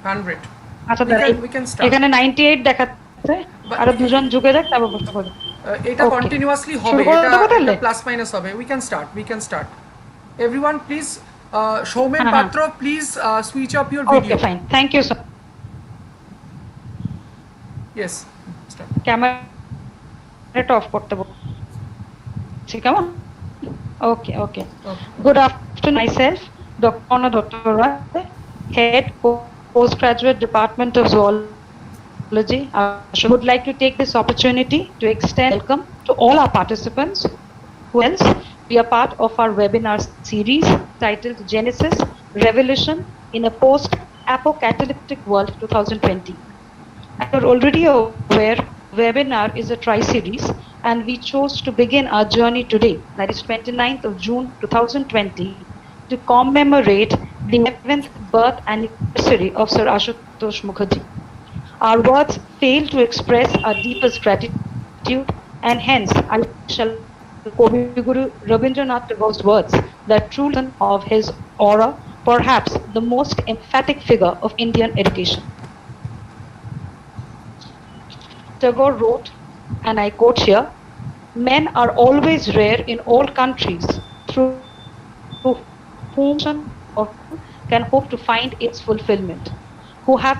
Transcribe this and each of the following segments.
100. আচ্ছা We can start. এখানে 98 দেখাচ্ছে আর দুজন ঢুকে যাক তারপর প্রশ্ন করি এটা কন্টিনিউয়াসলি হবে, এটা প্লাস মাইনাস হবে. We can start. Everyone please, Shoumen Patro, please switch off your video. Okay, fine. Thank you sir. Yes, start. ক্যামেরাটা অফ করতে বলছি কেমন? Okay. Good afternoon, myself, Dr. Anna Dottorai, Head Postgraduate Department of Zoology. I would like to take this opportunity to extend welcome to all our participants who else be a part of our webinar series titled Genesis, Revolution in a Post-Apocalyptic World 2020. As you're already aware, webinar is a tri-series and we chose to begin our journey today, that is 29th of June 2020, to commemorate the 11th birth anniversary of Sir Asutosh Mukherjee. Our words fail to express our deepest gratitude, and hence I shall Kavi Guru Rabindranath Tagore's words that truly of his aura, perhaps the most emphatic figure of Indian education. Tagore wrote, and I quote here, "Men are always rare in all countries, through whom of can hope to find its fulfillment, who have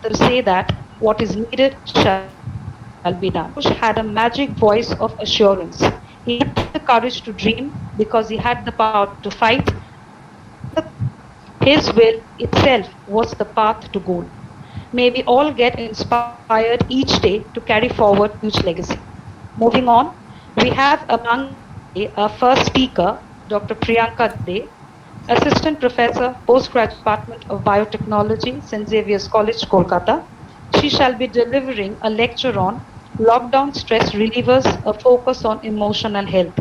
to say that what is needed shall be done." Bush had a magic voice of assurance. He had the courage to dream because he had the power to fight. His will itself was the path to goal. May we all get inspired each day to carry forward huge legacy. Moving on, we have among our first speaker, Dr. Priyanka De, Assistant Professor, Postgraduate Department of Biotechnology, St. Xavier's College, Kolkata. She shall be delivering a lecture on Lockdown Stress Relievers, a focus on emotional health.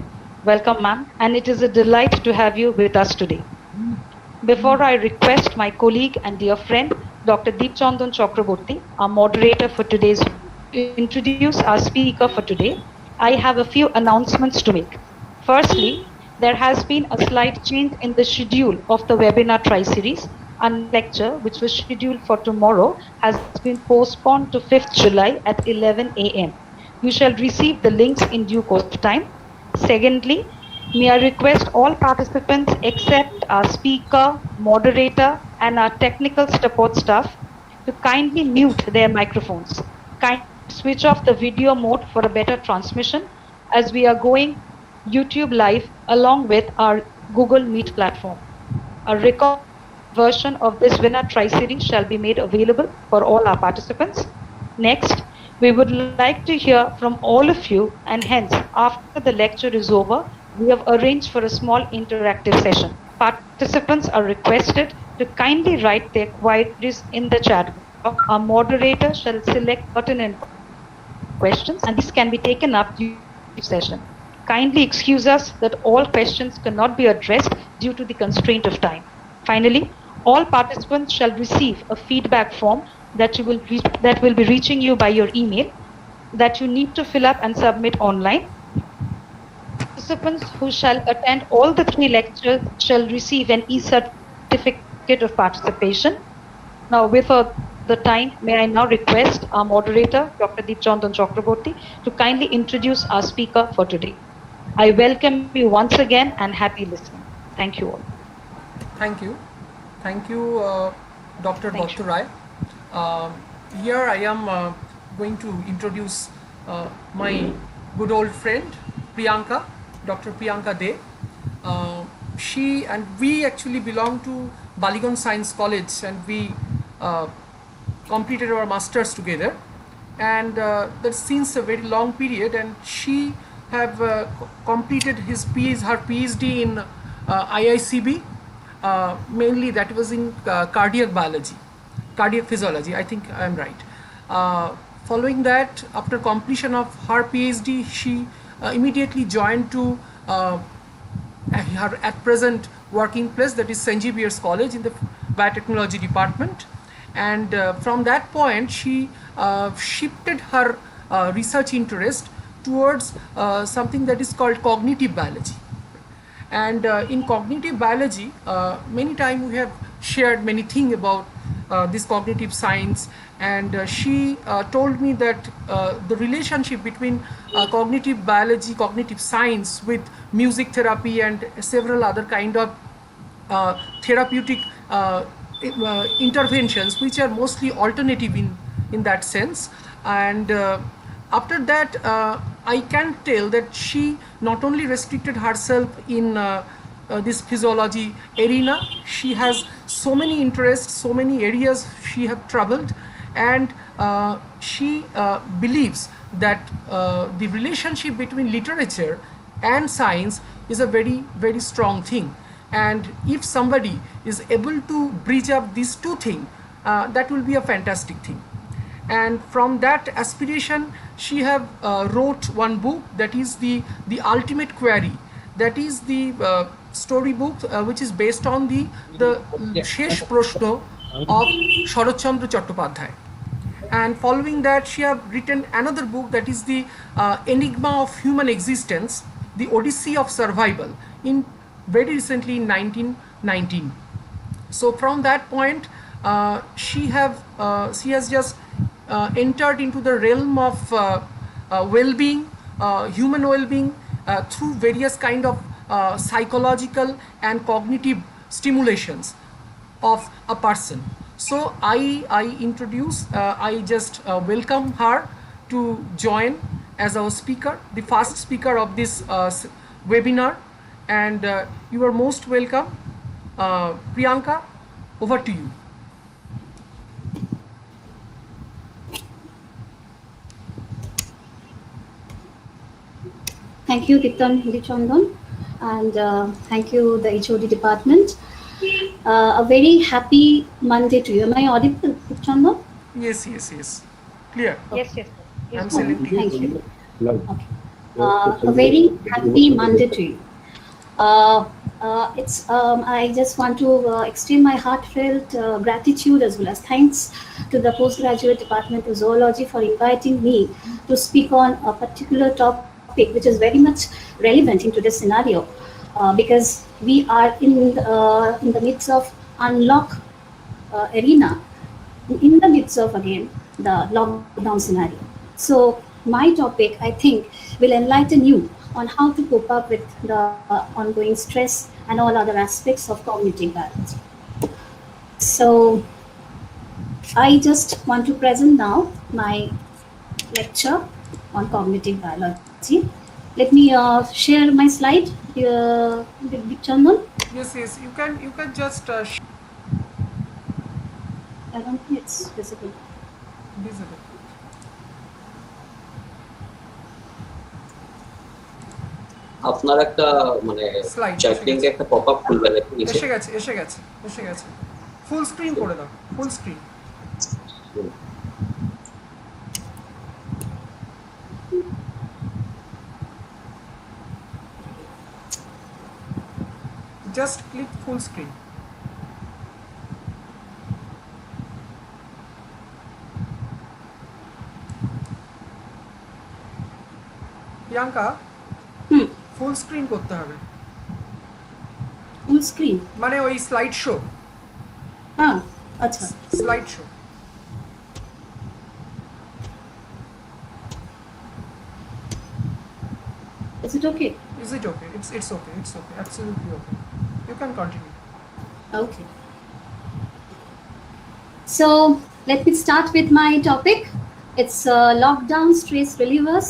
Welcome, ma'am, and it is a delight to have you with us today. Before I request my colleague and dear friend, Dr. Dept Chakraborty, our moderator for today's, introduce our speaker for today, I have a few announcements to make. Firstly, there has been a slight change in the schedule of the webinar tri-series, and lecture, which was scheduled for tomorrow, has been postponed to 5th July at 11 a.m. You shall receive the links in due course of time. Secondly, may I request all participants except our speaker, moderator, and our technical support staff to kindly mute their microphones. Kindly switch off the video mode for a better transmission, as we are going YouTube live along with our Google Meet platform. A recorded version of this webinar tri-series shall be made available for all our participants. Next, we would like to hear from all of you, and hence, after the lecture is over, we have arranged for a small interactive session. Participants are requested to kindly write their queries in the chat box. Our moderator shall select pertinent questions, and these can be taken up during the session. Kindly excuse us that all questions cannot be addressed due to the constraint of time. Finally, all participants shall receive a feedback form that will be reaching you by your email, that you need to fill up and submit online. Participants who shall attend all the 3 lectures shall receive an e-certificate of participation. Now, without the time, may I now request our moderator, Dr. Dept Chakraborty, to kindly introduce our speaker for today. I welcome you once again and happy listening. Thank you all. Thank you, Dr. Dottorai. Here I am going to introduce my good old friend, Priyanka, Dr. Priyanka De. She and we actually belong to Baligon Science College, and we completed our masters together, and that's since a very long period, and she have completed her PhD in IICB, mainly that was in cardiac physiology, I think I am right. Following that, after completion of her PhD, she immediately joined to her at present working place, that is St. Xavier's College in the Biotechnology department, and from that point she shifted her research interest towards something that is called cognitive biology. And in cognitive biology, many times we have shared many things about this cognitive science, and she told me that the relationship between cognitive biology, cognitive science with music therapy and several other kind of therapeutic interventions, which are mostly alternative in that sense. And after that, I can tell that she not only restricted herself in this physiology arena, she has so many interests, so many areas she have traveled, and she believes that the relationship between literature and science is a very, very strong thing. And if somebody is able to bridge up these two things, that will be a fantastic thing. And from that aspiration, she have wrote one book, that is the ultimate query, that is the story book which is based on the শেষ প্রশ্ন of Saratchandra Chattopadhyay. And following that, she have written another book, that is the enigma of human existence, the odyssey of survival, in very recently in 1919. So from that point, she has just entered into the realm of well-being, human well-being, through various kind of psychological and cognitive stimulations of a person. So I introduce, I just welcome her to join as our speaker, the first speaker of this webinar. And you are most welcome. Priyanka, over to you. Thank you, Kitan Hirichandan, and thank you, the HOD department. A very happy Monday to you. Am I audible, Hirichandan? Yes, clear. Yes, yes. I'm selecting. Thank you. Okay. A very happy Monday to you. I just want to extend my heartfelt gratitude as well as thanks to the postgraduate department of zoology for inviting me to speak on a particular topic which is very much relevant into this scenario, because we are in the midst of unlock arena, in the midst of again the lockdown scenario. So my topic, I think, will enlighten you on how to cope up with the ongoing stress and all other aspects of cognitive biology. So I just want to present now my lecture on cognitive biology. Let me share my slide, Chandan. Yes, you can just I don't think it's visible. আপনার একটা মানে chat লিংকে একটা popup খুলবে দেখুন নিচে এসে গেছে ফুল স্ক্রিন করে দাও, full screen. Just click full screen. Priyanka, full screen করতে হবে। ফুল স্ক্রিন মানে ওই স্লাইড শো। হ্যাঁ, আচ্ছা, slide show. Is it okay? Is it okay? It's okay. It's okay. Absolutely okay. You can continue. Okay. So let me start with my topic. It's lockdown stress relievers,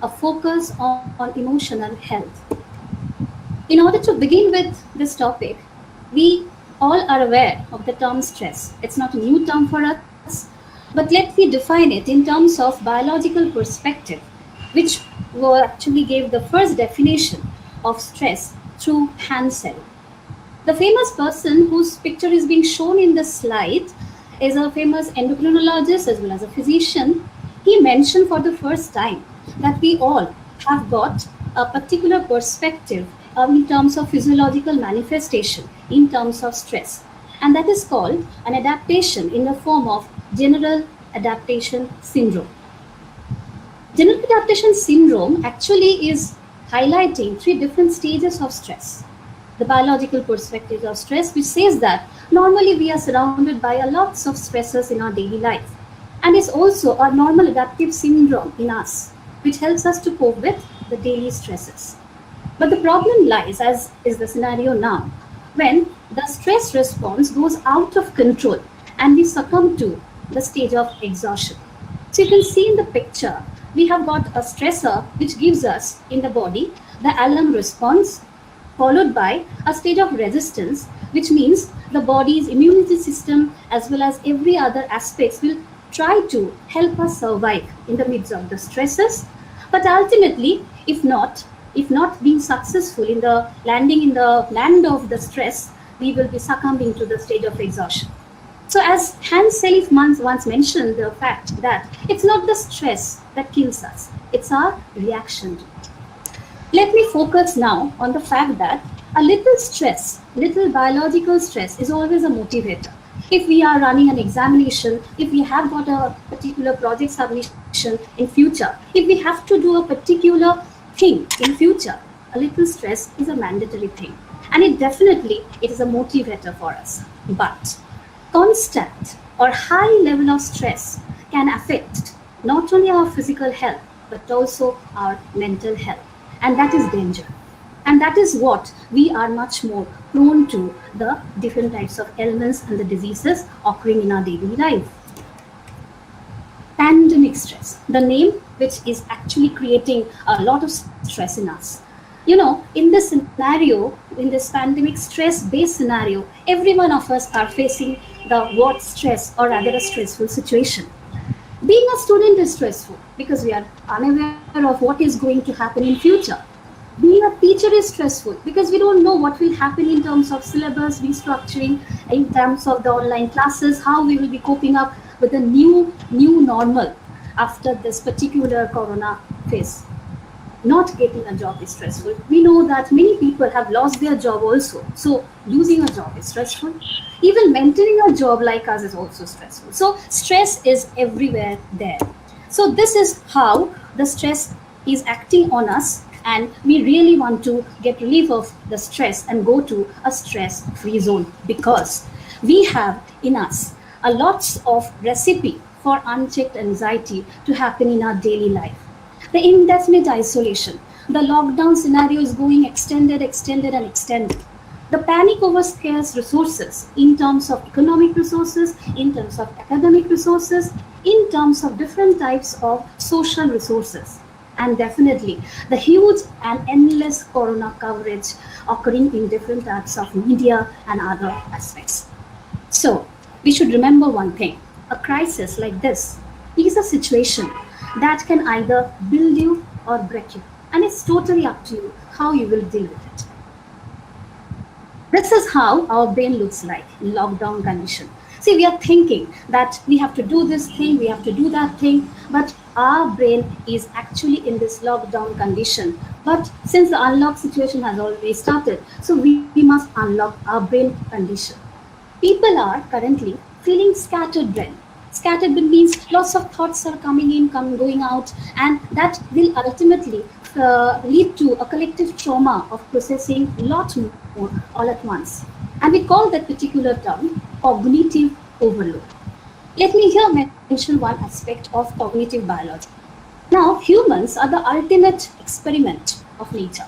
a focus on emotional health. In order to begin with this topic, we all are aware of the term stress. It's not a new term for us, but let me define it in terms of biological perspective, which actually gave the first definition of stress through Hansel. The famous person whose picture is being shown in the slide is a famous endocrinologist as well as a physician. He mentioned for the first time that we all have got a particular perspective in terms of physiological manifestation in terms of stress, and that is called an adaptation in the form of general adaptation syndrome. General adaptation syndrome actually is highlighting 3 different stages of stress. the biological perspective of stress, which says that normally we are surrounded by a lots of stresses in our daily life. And it's also a normal adaptive syndrome in us, which helps us to cope with the daily stresses. But the problem lies, as is the scenario now, when the stress response goes out of control and we succumb to the stage of exhaustion. So you can see in the picture, we have got a stressor which gives us in the body the alarm response, followed by a stage of resistance, which means the body's immunity system as well as every other aspects will try to help us survive in the midst of the stresses. But ultimately, if not being successful in the landing in the land of the stress, we will be succumbing to the stage of exhaustion. So as Hans Selye once mentioned the fact that it's not the stress that kills us, it's our reaction to it. Let me focus now on the fact that a little stress, little biological stress is always a motivator. If we are running an examination, if we have got a particular project submission in future, if we have to do a particular thing in future, a little stress is a mandatory thing. And it is a motivator for us. But constant or high level of stress can affect not only our physical health, but also our mental health. And that is danger. And that is what we are much more prone to, the different types of ailments and the diseases occurring in our daily life. Pandemic stress, the name which is actually creating a lot of stress in us. You know, in this scenario, in this pandemic stress-based scenario, every one of us are facing the word stress, or rather a stressful situation. Being a student is stressful because we are unaware of what is going to happen in future. Being a teacher is stressful because we don't know what will happen in terms of syllabus restructuring, in terms of the online classes, how we will be coping up with the new normal after this particular corona phase. Not getting a job is stressful. We know that many people have lost their job also. So losing a job is stressful. Even maintaining a job like us is also stressful. So stress is everywhere there. So this is how the stress is acting on us, and we really want to get relief of the stress and go to a stress-free zone, because we have in us a lot of recipe for unchecked anxiety to happen in our daily life. The indefinite isolation, the lockdown scenario is going extended. The panic over scarce resources in terms of economic resources, in terms of academic resources, in terms of different types of social resources. And definitely the huge and endless corona coverage occurring in different types of media and other aspects. So we should remember one thing: a crisis like this is a situation that can either build you or break you. And it's totally up to you how you will deal with it. This is how our brain looks like in lockdown condition. See, we are thinking that we have to do this thing, we have to do that thing, but our brain is actually in this lockdown condition. But since the unlock situation has already started, so we must unlock our brain condition. People are currently feeling scattered brain. Scattered brain means lots of thoughts are coming in, going out, and that will ultimately lead to a collective trauma of processing a lot more all at once. And we call that particular term cognitive overload. Let me here mention one aspect of cognitive biology. Now, humans are the ultimate experiment of nature.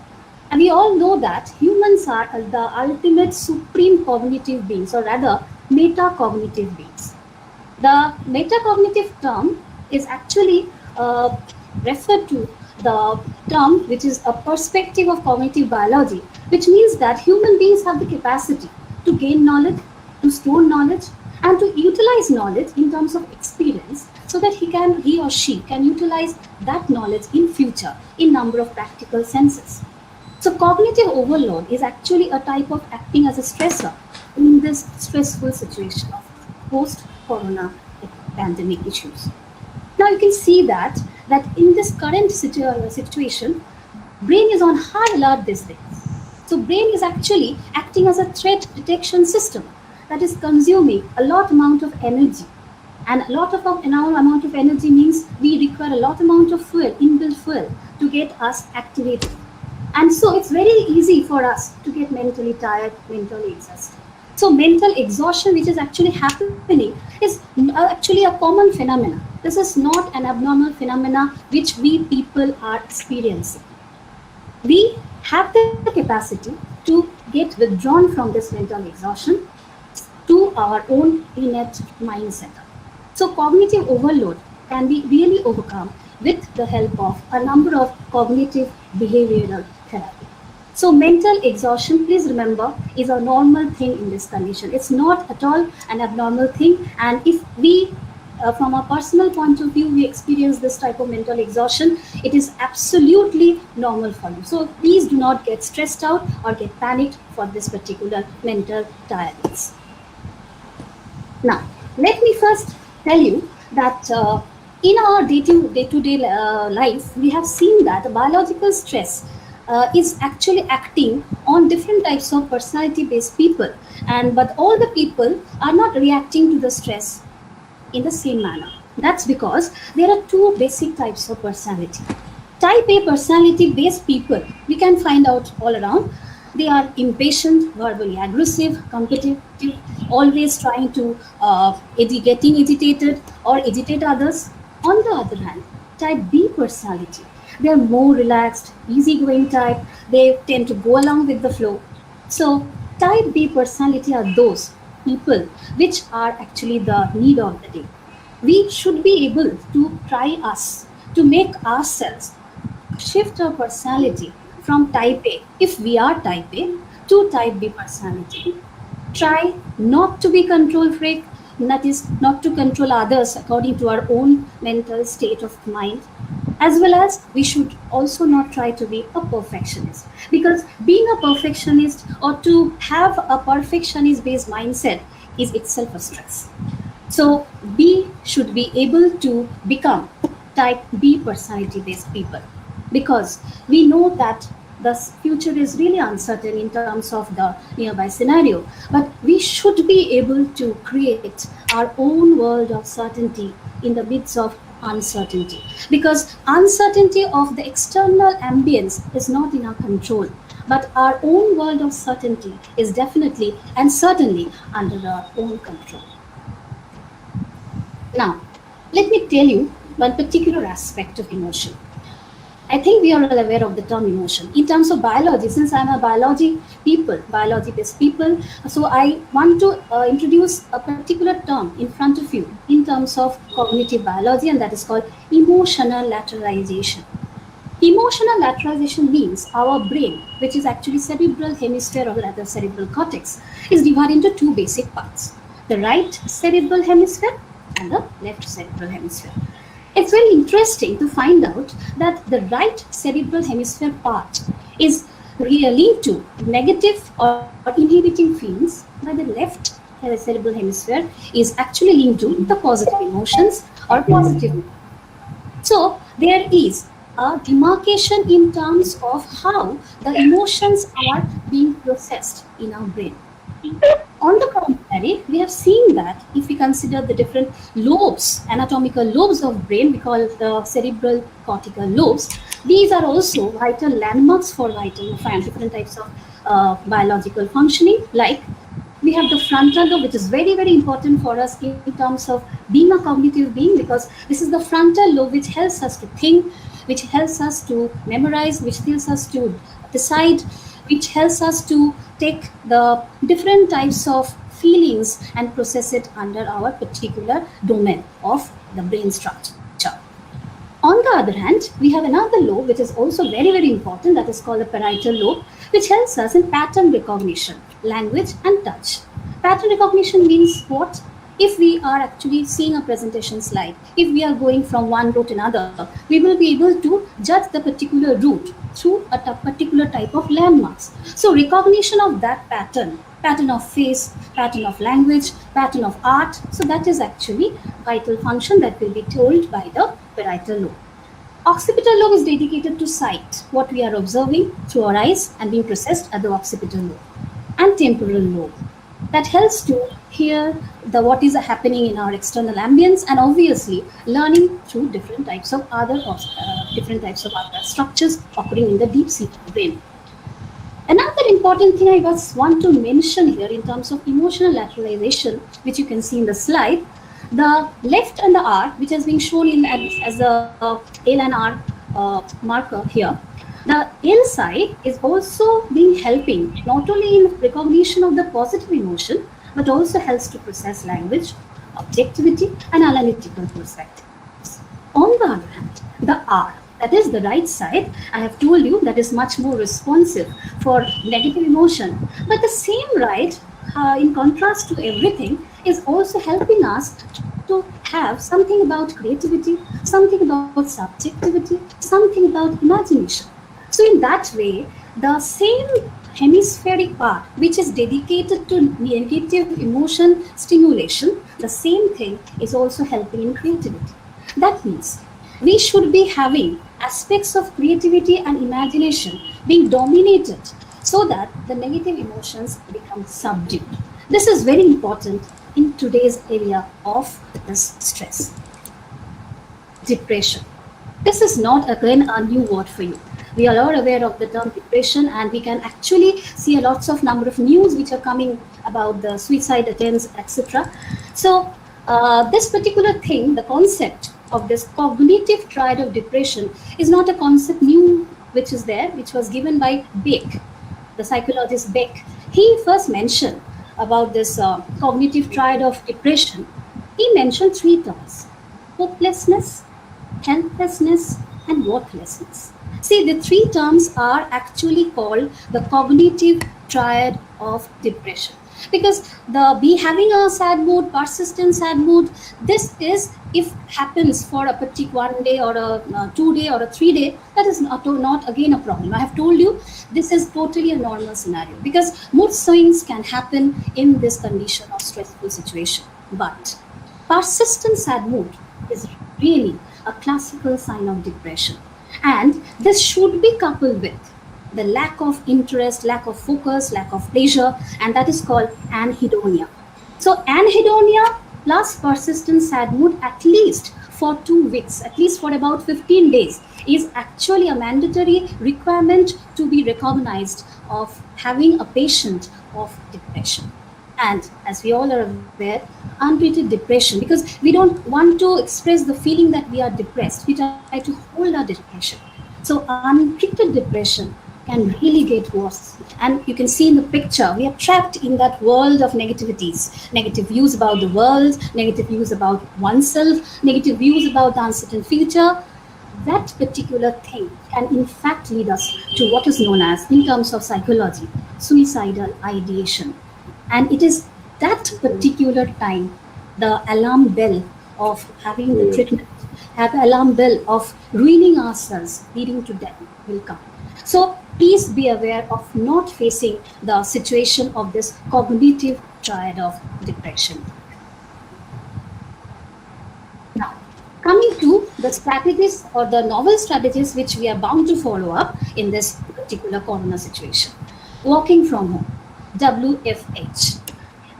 And we all know that humans are the ultimate supreme cognitive beings, or rather metacognitive beings. The metacognitive term is actually referred to the term which is a perspective of cognitive biology, which means that human beings have the capacity to gain knowledge, to store knowledge, and to utilize knowledge in terms of experience, so that he or she can utilize that knowledge in future in number of practical senses. So cognitive overload is actually a type of acting as a stressor in this stressful situation of post-corona pandemic issues. Now you can see that in this current situation, brain is on high alert these days. So brain is actually acting as a threat detection system that is consuming a lot amount of energy. And a lot of amount of energy means we require a lot amount of fuel, inbuilt fuel, to get us activated. And so it's very easy for us to get mentally tired, mentally exhausted. So mental exhaustion, which is actually happening, is actually a common phenomena. This is not an abnormal phenomena which we people are experiencing. We have the capacity to get withdrawn from this mental exhaustion to our own innate mindset. So cognitive overload can be really overcome with the help of a number of cognitive behavioral therapy. So mental exhaustion, please remember, is a normal thing in this condition. It's not at all an abnormal thing. And if we, from a personal point of view, we experience this type of mental exhaustion, it is absolutely normal for you. So please do not get stressed out or get panicked for this particular mental tiredness. Now, let me first tell you that in our day-to-day life, we have seen that biological stress is actually acting on different types of personality-based people, but all the people are not reacting to the stress in the same manner. That's because there are two basic types of personality. Type A personality-based people, we can find out all around. They are impatient, verbally aggressive, competitive, always trying to getting agitated or agitate others. On the other hand, type B personality, they are more relaxed, easygoing type. They tend to go along with the flow. So type B personality are those people which are actually the need of the day. We should be able to try us to make ourselves shift our personality from type A, if we are type A, to type B personality. Try not to be control freak, that is, not to control others according to our own mental state of mind, as well as we should also not try to be a perfectionist, because being a perfectionist or to have a perfectionist based mindset is itself a stress. So we should be able to become type B personality based people, because we know that the future is really uncertain in terms of the nearby scenario, but we should be able to create our own world of certainty in the midst of uncertainty, because uncertainty of the external ambience is not in our control, but our own world of certainty is definitely and certainly under our own control. Now, let me tell you one particular aspect of emotion. I think we are all aware of the term emotion. In terms of biology, since I'm a biology-based people, so I want to introduce a particular term in front of you in terms of cognitive biology, and that is called emotional lateralization. Emotional lateralization means our brain, which is actually cerebral hemisphere or rather cerebral cortex, is divided into two basic parts: the right cerebral hemisphere and the left cerebral hemisphere. It's very interesting to find out that the right cerebral hemisphere part is linked to negative or inhibiting feelings, while the left cerebral hemisphere is actually linked to the positive emotions or positive. So there is a demarcation in terms of how the emotions are being processed in our brain. On the contrary, we have seen that if we consider the different lobes, anatomical lobes of brain, we call the cerebral cortical lobes, these are also vital landmarks for different types of biological functioning. Like we have the frontal lobe, which is very, very important for us in terms of being a cognitive being, because this is the frontal lobe which helps us to think, which helps us to memorize, which helps us to decide, which helps us to take the different types of feelings and process it under our particular domain of the brain structure. On the other hand, we have another lobe which is also very, very important, that is called the parietal lobe, which helps us in pattern recognition, language and touch. Pattern recognition means what? If we are actually seeing a presentation slide, if we are going from one route to another, we will be able to judge the particular route through a particular type of landmarks. So recognition of that pattern of face, pattern of language, pattern of art, so that is actually vital function that will be told by the parietal lobe. Occipital lobe is dedicated to sight, what we are observing through our eyes and being processed at the occipital lobe. And temporal lobe, that helps to hear what is happening in our external ambience, and obviously learning through different types of other structures occurring in the deep seated brain. Another important thing I want to mention here in terms of emotional lateralization, which you can see in the slide, the left and the R, which has been shown in as a L and R marker here, the L side is also being helping not only in recognition of the positive emotion, but also helps to process language, objectivity, and analytical perspectives. On the other hand, the R, that is the right side, I have told you that is much more responsive for negative emotion. But the same right, in contrast to everything, is also helping us to have something about creativity, something about subjectivity, something about imagination. So in that way, the same hemispheric part, which is dedicated to negative emotion stimulation, the same thing is also helping in creativity. That means we should be having aspects of creativity and imagination being dominated so that the negative emotions become subdued. This is very important in today's area of this stress. Depression. This is not again a new word for you. We are all aware of the term depression, and we can actually see a lots of number of news which are coming about the suicide attempts, etc. So this particular thing, the concept of this cognitive triad of depression, is not a concept new which is there, which was given by Beck, the psychologist Beck. He first mentioned about this cognitive triad of depression. He mentioned three terms: hopelessness, helplessness, and worthlessness. See, the three terms are actually called the cognitive triad of depression. Because the be having a sad mood, persistent sad mood, this is, if happens for a particular 1 day or a 2 day or a 3 day, that is not again a problem. I have told you this is totally a normal scenario, because mood swings can happen in this condition of stressful situation. But persistent sad mood is really a classical sign of depression. And this should be coupled with the lack of interest, lack of focus, lack of pleasure, and that is called anhedonia. So anhedonia plus persistent sad mood, at least for 2 weeks, at least for about 15 days, is actually a mandatory requirement to be recognized of having a patient of depression. And as we all are aware, untreated depression, because we don't want to express the feeling that we are depressed, we try to hold our depression. So untreated depression can really get worse. And you can see in the picture, we are trapped in that world of negativities, negative views about the world, negative views about oneself, negative views about the uncertain future. That particular thing can in fact lead us to what is known as, in terms of psychology, suicidal ideation. And it is that particular time, the alarm bell of having the treatment, have alarm bell of ruining ourselves, leading to death, will come. So please be aware of not facing the situation of this cognitive triad of depression. Now, coming to the strategies or the novel strategies which we are bound to follow up in this particular corona situation. Working from home, WFH.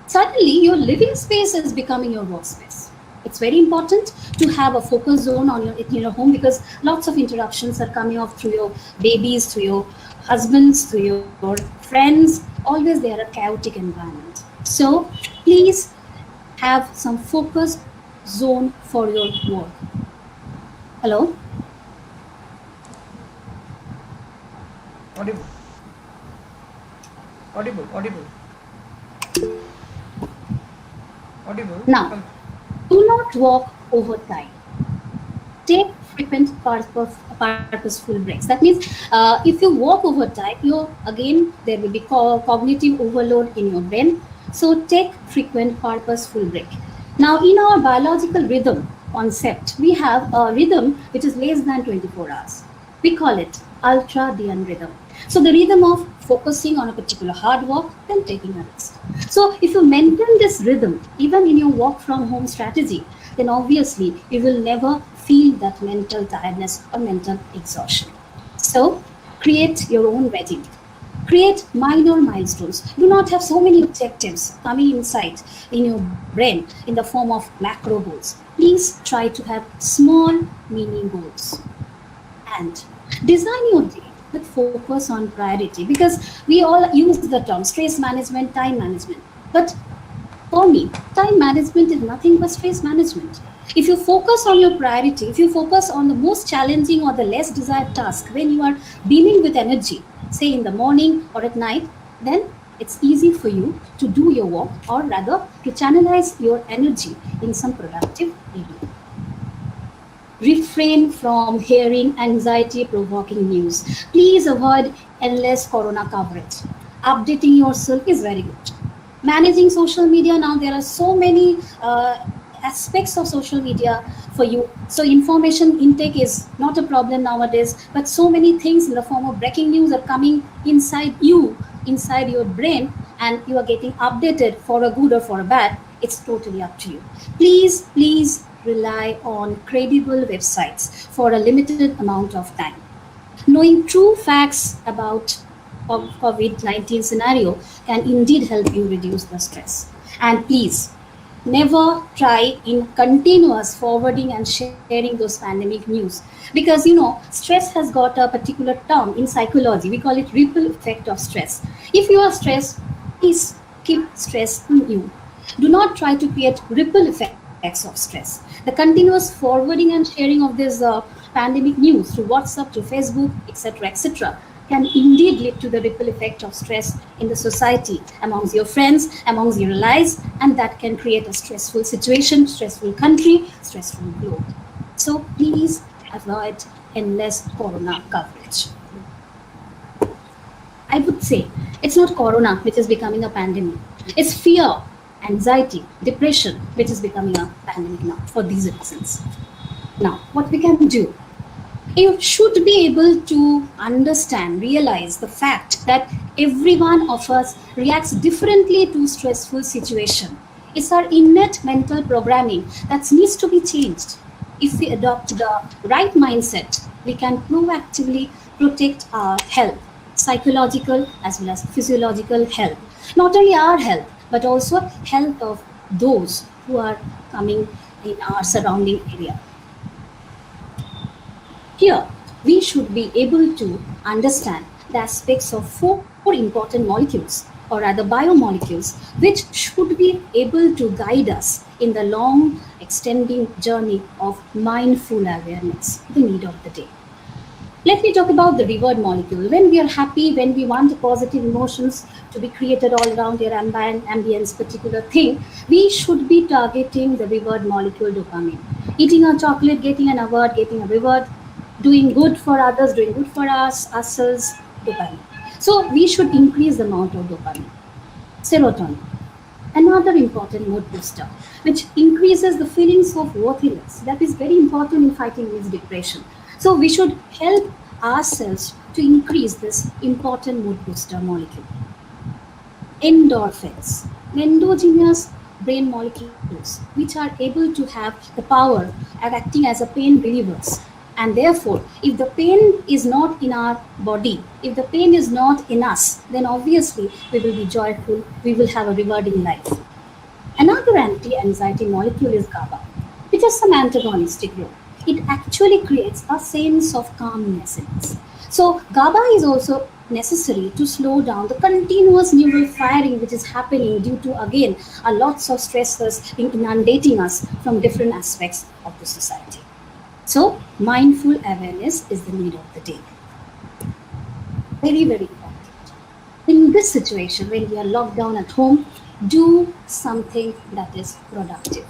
Suddenly, your living space is becoming your workspace. It's very important to have a focus zone in your home, because lots of interruptions are coming off through your babies, through your husbands, through your friends. Always they are a chaotic environment. So please have some focus zone for your work. Hello? Audible. Now, do not walk over time. Take frequent purposeful breaks. That means if you walk over time, there will be cognitive overload in your brain. So take frequent purposeful break. Now, in our biological rhythm concept, we have a rhythm which is less than 24 hours. We call it ultradian rhythm. So the rhythm of focusing on a particular hard work, then taking a rest. So if you maintain this rhythm, even in your work from home strategy, then obviously you will never feel that mental tiredness or mental exhaustion. So create your own regime. Create minor milestones. Do not have so many objectives coming inside in your brain in the form of macro goals. Please try to have small mini goals. And design your day but focus on priority, because we all use the term stress management, time management. But for me, time management is nothing but stress management. If you focus on your priority, if you focus on the most challenging or the less desired task when you are beaming with energy, say in the morning or at night, then it's easy for you to do your work, or rather to channelize your energy in some productive area. Refrain from hearing anxiety provoking news. Please avoid endless corona coverage. Updating yourself is very good. Managing social media, now there are so many aspects of social media for you. So information intake is not a problem nowadays, but so many things in the form of breaking news are coming inside you, inside your brain, and you are getting updated for a good or for a bad. It's totally up to you. Please rely on credible websites for a limited amount of time. Knowing true facts about COVID-19 scenario can indeed help you reduce the stress. And please, never try in continuous forwarding and sharing those pandemic news, because stress has got a particular term in psychology. We call it ripple effect of stress. If you are stressed, please keep stress in you. Do not try to create ripple effects of stress. The continuous forwarding and sharing of this pandemic news through WhatsApp, to Facebook, etc., can indeed lead to the ripple effect of stress in the society, amongst your friends, amongst your allies, and that can create a stressful situation, stressful country, stressful globe. So please avoid endless corona coverage. I would say it's not corona which is becoming a pandemic. It's fear, anxiety, depression which is becoming a pandemic now for these reasons. Now, what we can do? You should be able to understand, realize the fact that every one of us reacts differently to stressful situation. It's our innate mental programming that needs to be changed. If we adopt the right mindset, we can proactively protect our health, psychological as well as physiological health. Not only our health, but also health of those who are coming in our surrounding area. Here, we should be able to understand the aspects of four important molecules, or rather biomolecules, which should be able to guide us in the long extending journey of mindful awareness, the need of the day. Let me talk about the reward molecule. When we are happy, when we want positive emotions to be created all around your ambience particular thing, we should be targeting the reward molecule dopamine. Eating a chocolate, getting an award, getting a reward, doing good for others, doing good for ourselves, dopamine. So we should increase the amount of dopamine. Serotonin, another important mood booster, which increases the feelings of worthiness. That is very important in fighting with depression. So we should help ourselves to increase this important mood booster molecule. Endorphins, endogenous brain molecules, which are able to have the power of acting as a pain relievers. And therefore, if the pain is not in our body, if the pain is not in us, then obviously we will be joyful, we will have a rewarding life. Another anti-anxiety molecule is GABA, which has some antagonistic role. It actually creates a sense of calmness in us. So GABA is also necessary to slow down the continuous neural firing which is happening due to, again, a lots of stressors inundating us from different aspects of the society. So mindful awareness is the need of the day. Very, very important. In this situation, when we are locked down at home, do something that is productive.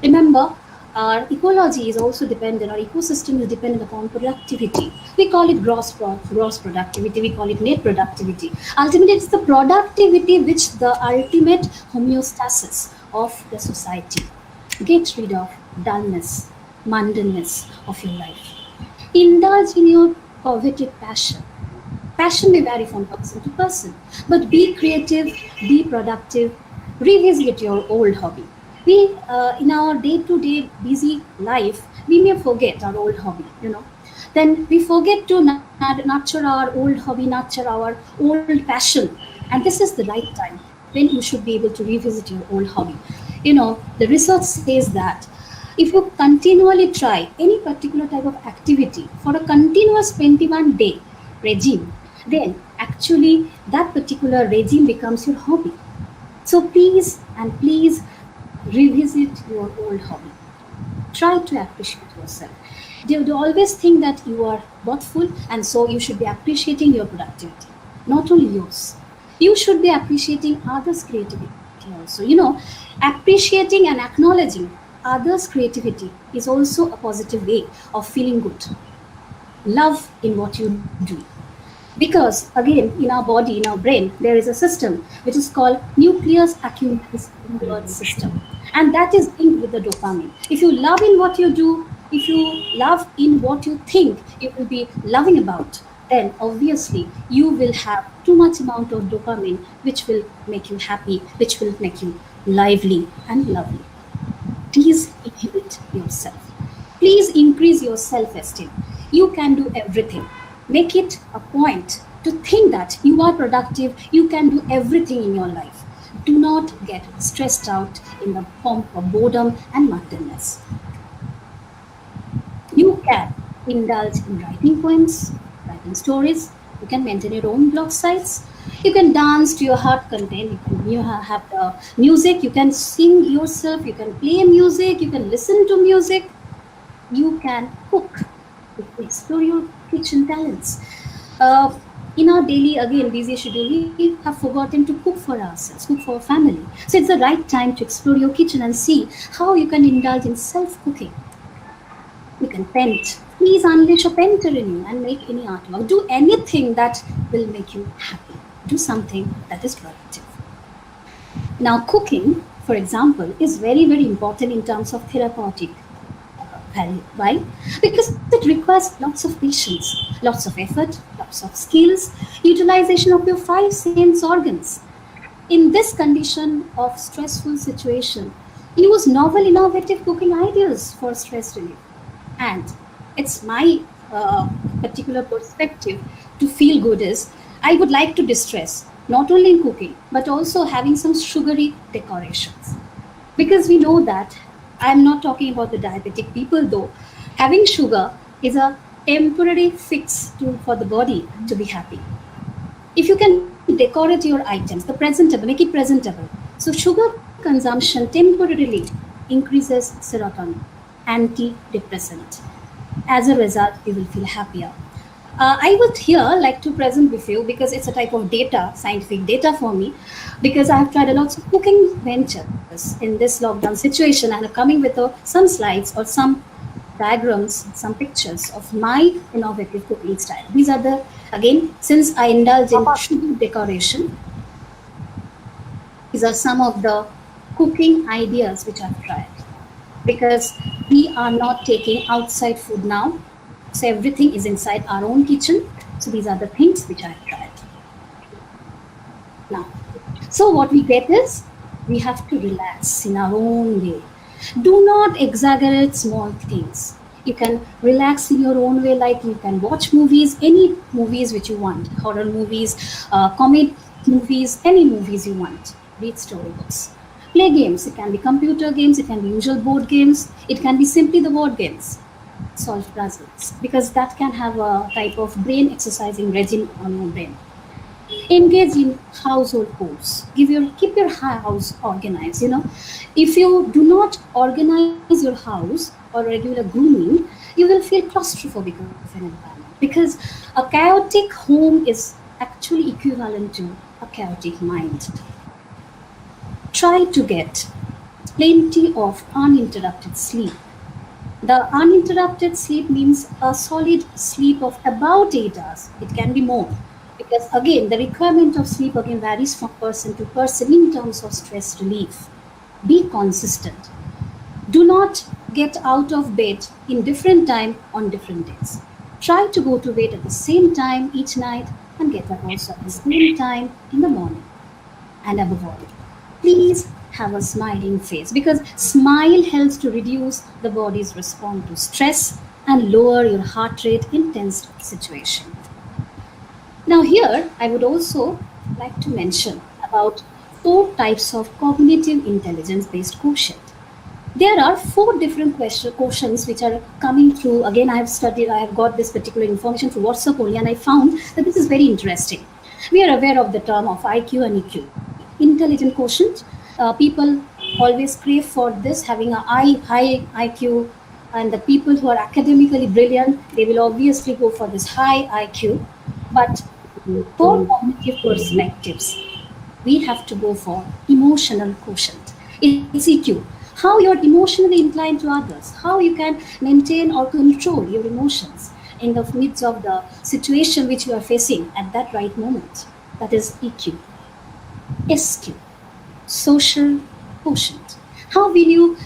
Remember, our ecology is also dependent, our ecosystem is dependent upon productivity. We call it gross productivity, we call it net productivity. Ultimately, it's the productivity which the ultimate homeostasis of the society. Get rid of dullness, mundaneness of your life. Indulge in your coveted passion. Passion may vary from person to person, but be creative, be productive, revisit your old hobby. We, in our day-to-day busy life, we may forget our old hobby, Then we forget to nurture our old hobby, nurture our old passion. And this is the right time when you should be able to revisit your old hobby. The research says that if you continually try any particular type of activity for a continuous 21 day, regime, then actually that particular regime becomes your hobby. So please revisit your old hobby. Try to appreciate yourself. Do always think that you are worthful, and so you should be appreciating your productivity, not only yours. You should be appreciating others' creativity also. Appreciating and acknowledging others' creativity is also a positive way of feeling good. Love in what you do. Because again, in our body, in our brain, there is a system which is called nucleus accumbens inverse system. And that is linked with the dopamine. If you love in what you do, if you love in what you think you will be loving about, then obviously you will have too much amount of dopamine, which will make you happy, which will make you lively and lovely. Please inhibit yourself. Please increase your self-esteem. You can do everything. Make it a point to think that you are productive, you can do everything in your life. Do not get stressed out in the form of boredom and muddiness. You can indulge in writing poems, writing stories. You can maintain your own blog sites. You can dance to your heart content. You have the music. You can sing yourself. You can play music. You can listen to music. You can cook. You can explore your kitchen talents. In our daily, again, busy schedule, we have forgotten to cook for ourselves, cook for our family. So it's the right time to explore your kitchen and see how you can indulge in self-cooking. You can paint. Please unleash a painter in you and make any artwork. Do anything that will make you happy. Do something that is productive. Now, cooking, for example, is very, very important in terms of therapeutic value. Why? Because it requires lots of patience, lots of effort, lots of skills, utilization of your 5 sense organs. In this condition of stressful situation, use novel, innovative cooking ideas for stress relief. And it's my particular perspective to feel good is, I would like to distress, not only in cooking, but also having some sugary decorations. Because we know that, I'm not talking about the diabetic people though, having sugar is a temporary fix for the body to be happy. If you can decorate your items, make it presentable. So sugar consumption temporarily increases serotonin, antidepressant. As a result, you will feel happier. I would here like to present with you, because it's a type of data, scientific data for me, because I have tried a lot of cooking ventures in this lockdown situation, and I'm coming with some slides or some diagrams, some pictures of my innovative cooking style. These are the, again, since I indulge in sugar decoration, these are some of the cooking ideas which I've tried. Because we are not taking outside food now. So everything is inside our own kitchen. So these are the things which I've tried. Now, so what we get is, we have to relax in our own way. Do not exaggerate small things. You can relax in your own way, like you can watch movies, any movies which you want, horror movies, comic movies, any movies you want. Read storybooks. Play games. It can be computer games, it can be usual board games, it can be simply the word games. Solve puzzles, because that can have a type of brain exercising regime on your brain. Engage in household chores. Keep your house organized. If you do not organize your house or regular grooming, you will feel claustrophobic of an environment, because a chaotic home is actually equivalent to a chaotic mind. Try to get plenty of uninterrupted sleep. The uninterrupted sleep means a solid sleep of about 8 hours. It can be more, because again, the requirement of sleep again varies from person to person in terms of stress relief. Be consistent. Do not get out of bed in different time on different days. Try to go to bed at the same time each night and get up also at the same time in the morning. And above all, please have a smiling face, because smile helps to reduce the body's response to stress and lower your heart rate in tense situation. Now here, I would also like to mention about 4 types of cognitive intelligence based quotient. There are 4 different questions which are coming through. Again, I have got this particular information through WhatsApp only, and I found that this is very interesting. We are aware of the term of IQ and EQ, intelligent quotient. People always crave for this, having a high IQ, and the people who are academically brilliant, they will obviously go for this high IQ. But for cognitive perspectives, we have to go for emotional quotient. It's EQ. How you're emotionally inclined to others, how you can maintain or control your emotions in the midst of the situation which you are facing at that right moment. That is EQ. SQ, social quotient. How will you,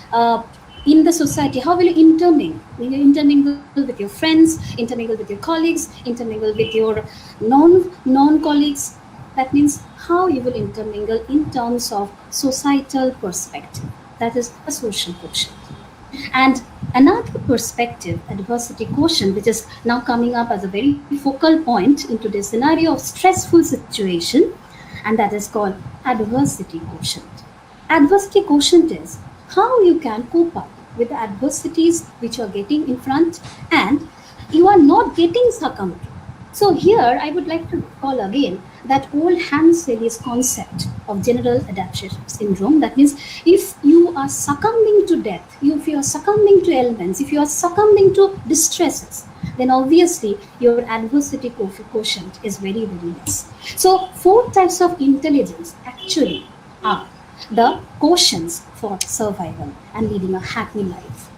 in the society, how will you intermingle? Will you intermingle with your friends, intermingle with your colleagues, intermingle with your non-colleagues? That means how you will intermingle in terms of societal perspective. That is a social quotient. And another perspective, adversity quotient, which is now coming up as a very focal point into the scenario of stressful situation, and that is called adversity quotient. Adversity quotient is how you can cope up with the adversities which you are getting in front and you are not getting succumbed to. So here I would like to recall again that old Hans Selye's concept of general adaptation syndrome. That means if you are succumbing to death, if you are succumbing to ailments, if you are succumbing to distresses, then obviously your adversity quotient is very, very less. So 4 types of intelligence actually are the quotients for survival and leading a happy life.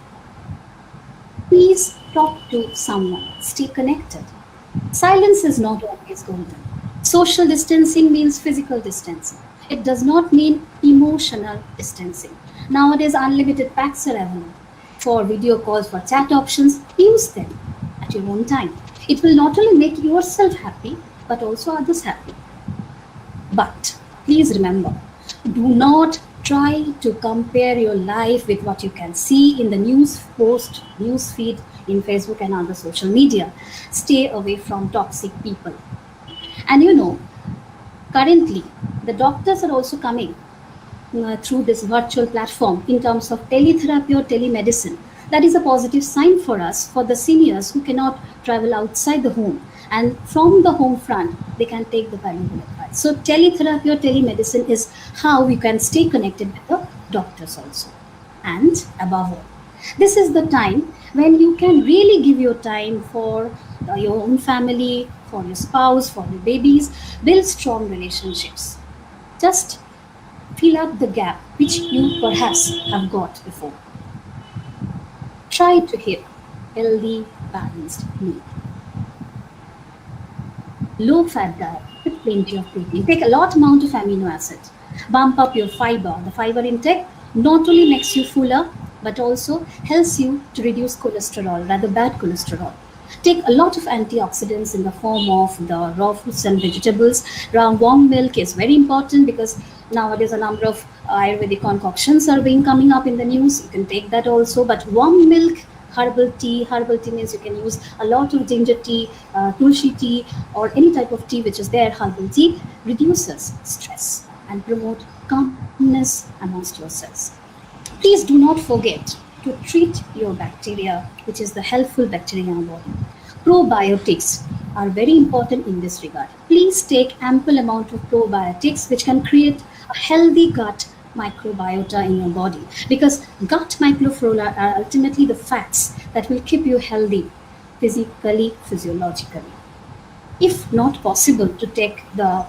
Please talk to someone, stay connected. Silence is not always golden. Social distancing means physical distancing. It does not mean emotional distancing. Nowadays, unlimited packs are available for video calls, for chat options. Use them at your own time. It will not only make yourself happy, but also others happy. But please remember, do not try to compare your life with what you can see in the news feed, in Facebook and other social media. Stay away from toxic people. And currently, the doctors are also coming through this virtual platform in terms of teletherapy or telemedicine. That is a positive sign for us, for the seniors who cannot travel outside the home. And from the home front, they can take the valuable advice. So teletherapy or telemedicine is how we can stay connected with the doctors also. And above all, this is the time when you can really give your time for your own family, for your spouse, for your babies, build strong relationships. Just fill up the gap which you perhaps have got before. Try to hit healthy, balanced meal. Low-fat diet with plenty of protein. Take a lot amount of amino acids. Bump up your fiber. The fiber intake not only makes you fuller, but also helps you to reduce cholesterol, rather bad cholesterol. Take a lot of antioxidants in the form of the raw fruits and vegetables. Warm milk is very important because nowadays a number of Ayurvedic concoctions are coming up in the news. You can take that also, but warm milk, herbal tea means you can use a lot of ginger tea, tulsi tea, or any type of tea which is there, herbal tea, reduces stress and promote calmness amongst yourselves. Please do not forget to treat your bacteria, which is the helpful bacteria in our body. Probiotics are very important in this regard. Please take ample amount of probiotics which can create a healthy gut microbiota in your body, because gut microflora are ultimately the facts that will keep you healthy physically, physiologically. If not possible to take the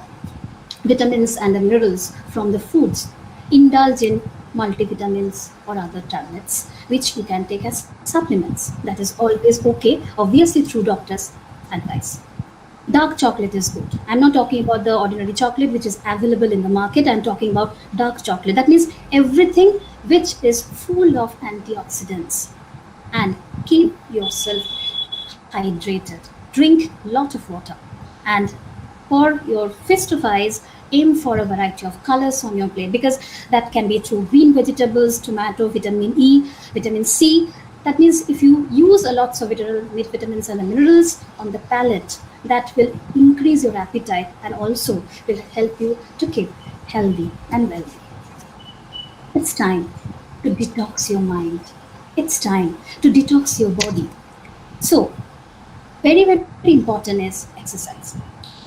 vitamins and the minerals from the foods, indulge in multivitamins or other tablets which you can take as supplements. That is always okay, obviously through doctor's advice. Dark chocolate is good. I'm not talking about the ordinary chocolate which is available in the market. I'm talking about dark chocolate. That means everything which is full of antioxidants. And keep yourself hydrated. Drink a lot of water. And for your feast of eyes, aim for a variety of colors on your plate, because that can be through green vegetables, tomato, vitamin E, vitamin C. That means if you use a lot of vitamins and the minerals on the palate, that will increase your appetite and also will help you to keep healthy and wealthy. It's time to detox your mind. It's time to detox your body. So, very, very important is exercise.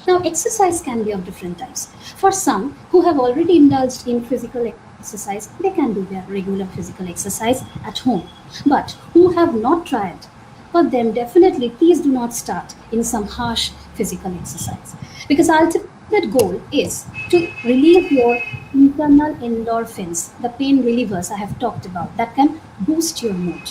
Now, exercise can be of different types. For some who have already indulged in physical exercise, they can do their regular physical exercise at home. But who have not tried, for them, definitely, please do not start in some harsh physical exercise. Because ultimate goal is to relieve your internal endorphins, the pain relievers I have talked about, that can boost your mood.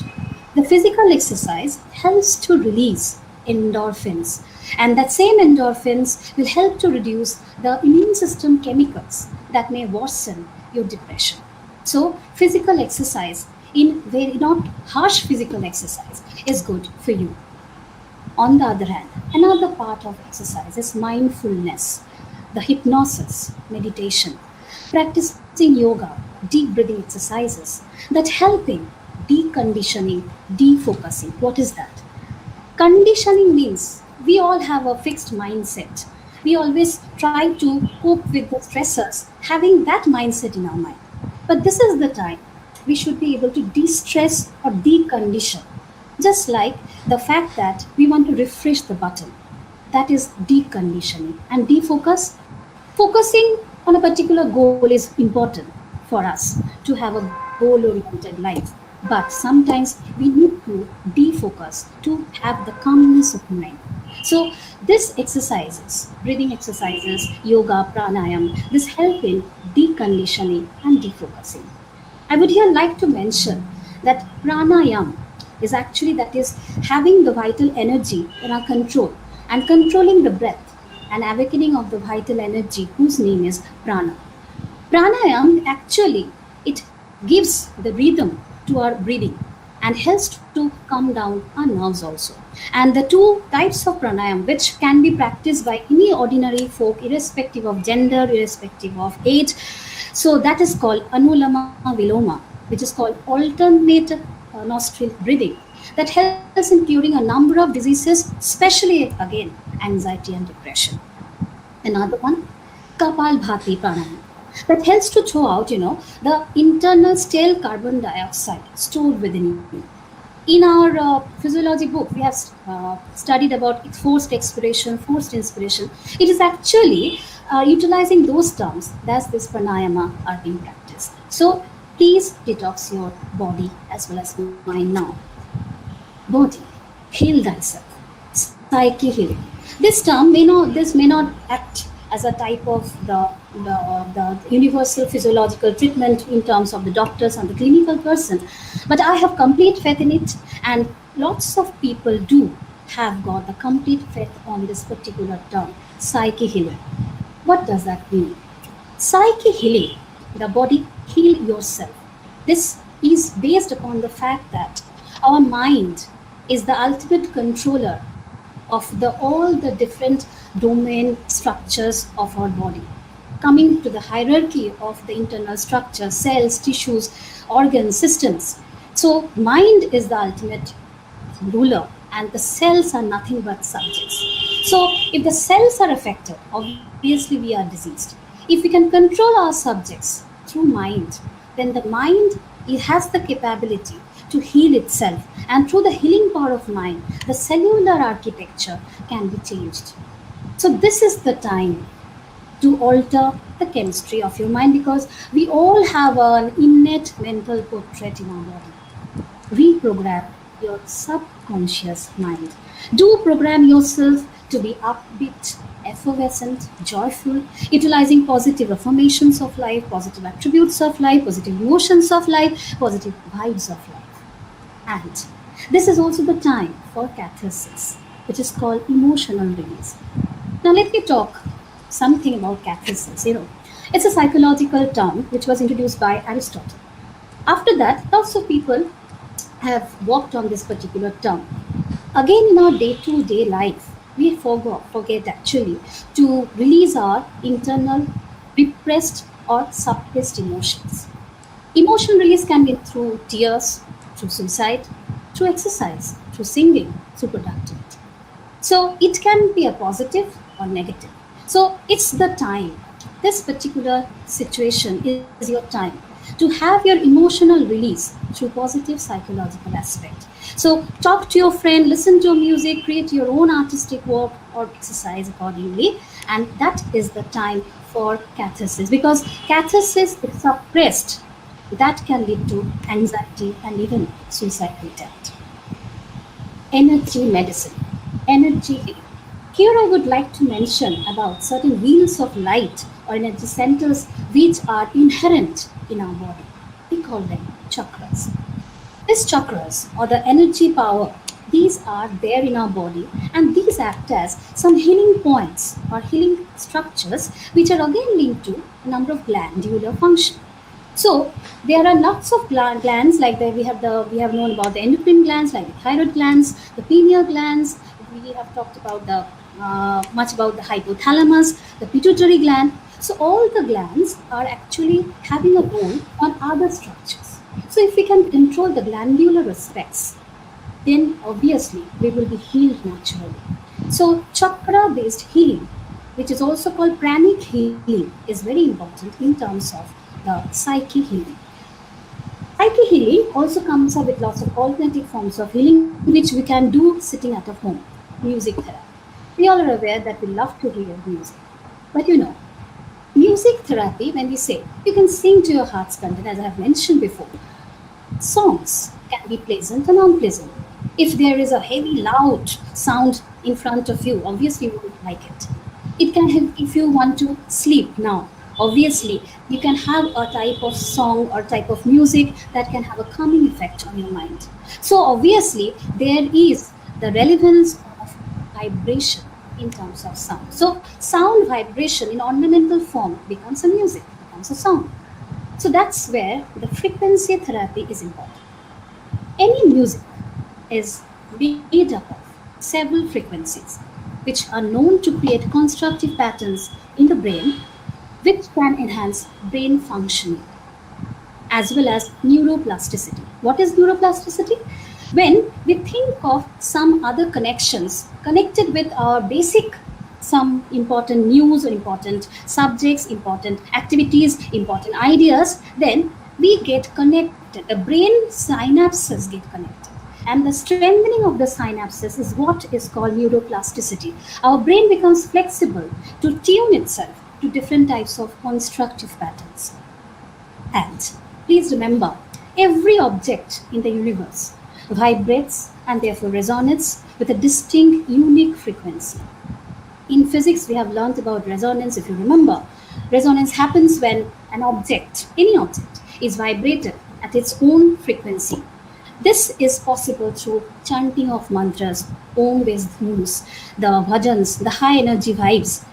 The physical exercise helps to release endorphins, and that same endorphins will help to reduce the immune system chemicals that may worsen your depression. So, physical exercise, in very not harsh physical exercise, is good for you. On the other hand, another part of exercise is mindfulness, the hypnosis, meditation, practicing yoga, deep breathing exercises that helping deconditioning, defocusing. What is that? Conditioning means we all have a fixed mindset. We always try to cope with the stressors, having that mindset in our mind. But this is the time we should be able to de stress or decondition. Just like the fact that we want to refresh the button, that is deconditioning. And defocus, focusing on a particular goal is important for us to have a goal oriented life. But sometimes we need to defocus to have the calmness of mind. So, this exercises, breathing exercises, yoga, pranayam, this help in deconditioning and defocusing. I would here like to mention that pranayam is actually that is having the vital energy in our control and controlling the breath and awakening of the vital energy whose name is prana. Pranayam actually it gives the rhythm to our breathing and helps to calm down our nerves also. And the two types of pranayam which can be practiced by any ordinary folk irrespective of gender, irrespective of age. So that is called anulama viloma, which is called alternate nostril breathing that helps in curing a number of diseases, especially again anxiety and depression. Another one, Kapalbhati pranayam, that helps to throw out, the internal stale carbon dioxide stored within you. In our physiology book, we have studied about forced expiration, forced inspiration. It is actually utilizing those terms that this pranayama are being practiced. So please detox your body as well as mind now. Body, heal thyself. Psyche healing. This term may not act as a type of the universal physiological treatment in terms of the doctors and the clinical person, but I have complete faith in it, and lots of people do have got the complete faith on this particular term, psyche healing. What does that mean? Psyche healing, the body heal yourself. This is based upon the fact that our mind is the ultimate controller of all the different domain structures of our body. Coming to the hierarchy of the internal structure, cells, tissues, organs, systems. So mind is the ultimate ruler and the cells are nothing but subjects. So if the cells are affected, obviously we are diseased. If we can control our subjects through mind, then the mind, it has the capability to heal itself, and through the healing power of mind, the cellular architecture can be changed. So this is the time to alter the chemistry of your mind, because we all have an innate mental portrait in our body. Reprogram your subconscious mind. Do program yourself to be upbeat, effervescent, joyful, utilizing positive affirmations of life, positive attributes of life, positive emotions of life, positive vibes of life. And this is also the time for catharsis, which is called emotional release. Now let me talk something about catharsis. It's a psychological term which was introduced by Aristotle. After that, lots of people have worked on this particular term. Again, in our day-to-day life, we forget actually to release our internal repressed or suppressed emotions. Emotional release can be through tears, through suicide, through exercise, through singing, through productivity. So it can be a positive or negative. So it's the time. This particular situation is your time to have your emotional release through positive psychological aspect. So talk to your friend, listen to music, create your own artistic work or exercise accordingly, and that is the time for catharsis, because catharsis is suppressed, that can lead to anxiety and even suicidal attempt. Energy medicine, energy healing. Here I would like to mention about certain wheels of light or energy centers which are inherent in our body. We call them chakras. These chakras or the energy power, these are there in our body, and these act as some healing points or healing structures which are again linked to a number of glandular function. So there are lots of glands like that. We have known about the endocrine glands like the thyroid glands, the pineal glands. We have talked about the much about the hypothalamus, the pituitary gland. So all the glands are actually having a role on other structures. So if we can control the glandular aspects, then obviously we will be healed naturally. So chakra-based healing, which is also called pranic healing, is very important in terms of the psyche healing. Psyche healing also comes up with lots of alternative forms of healing which we can do sitting at home. Music therapy. We all are aware that we love to hear music. But music therapy, when we say, you can sing to your heart's content, as I have mentioned before. Songs can be pleasant and unpleasant. If there is a heavy, loud sound in front of you, obviously you won't like it. It can help if you want to sleep now. Obviously, you can have a type of song or type of music that can have a calming effect on your mind. So obviously, there is the relevance of vibration in terms of sound. So sound vibration in ornamental form becomes a music, becomes a song. So that's where the frequency therapy is important. Any music is made up of several frequencies which are known to create constructive patterns in the brain which can enhance brain functioning as well as neuroplasticity. What is neuroplasticity? When we think of some other connections connected with our basic, some important news or important subjects, important activities, important ideas, then we get connected. The brain synapses get connected. And the strengthening of the synapses is what is called neuroplasticity. Our brain becomes flexible to tune itself to different types of constructive patterns. And please remember, every object in the universe vibrates and therefore resonates with a distinct, unique frequency. In physics, we have learned about resonance. If you remember, resonance happens when an object, any object, is vibrated at its own frequency. This is possible through chanting of mantras, Om-based hymns, the bhajans, the high energy vibes.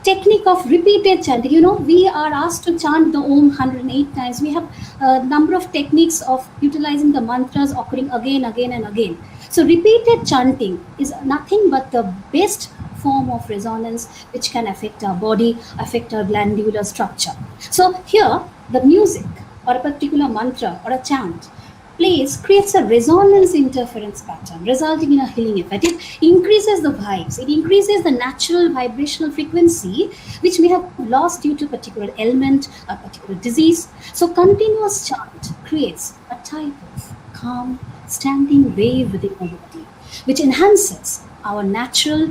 Technique of repeated chanting. We are asked to chant the Om 108 times. We have a number of techniques of utilizing the mantras occurring again and again. So repeated chanting is nothing but the best form of resonance which can affect our body, affect our glandular structure. So here, the music or a particular mantra or a chant creates a resonance interference pattern, resulting in a healing effect. It increases the vibes, it increases the natural vibrational frequency, which we have lost due to a particular ailment or particular disease. So continuous chant creates a type of calm, standing wave within the body, which enhances our natural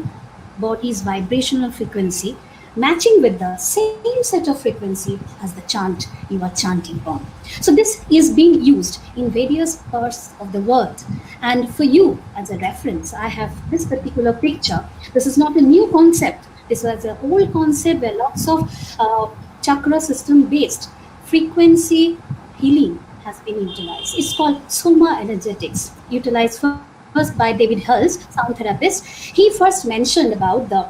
body's vibrational frequency, matching with the same set of frequency as the chant you are chanting on. So this is being used in various parts of the world. And for you, as a reference, I have this particular picture. This is not a new concept. This was an old concept where lots of chakra system based frequency healing has been utilized. It's called soma energetics, utilized first by David Hulse, sound therapist. He first mentioned about the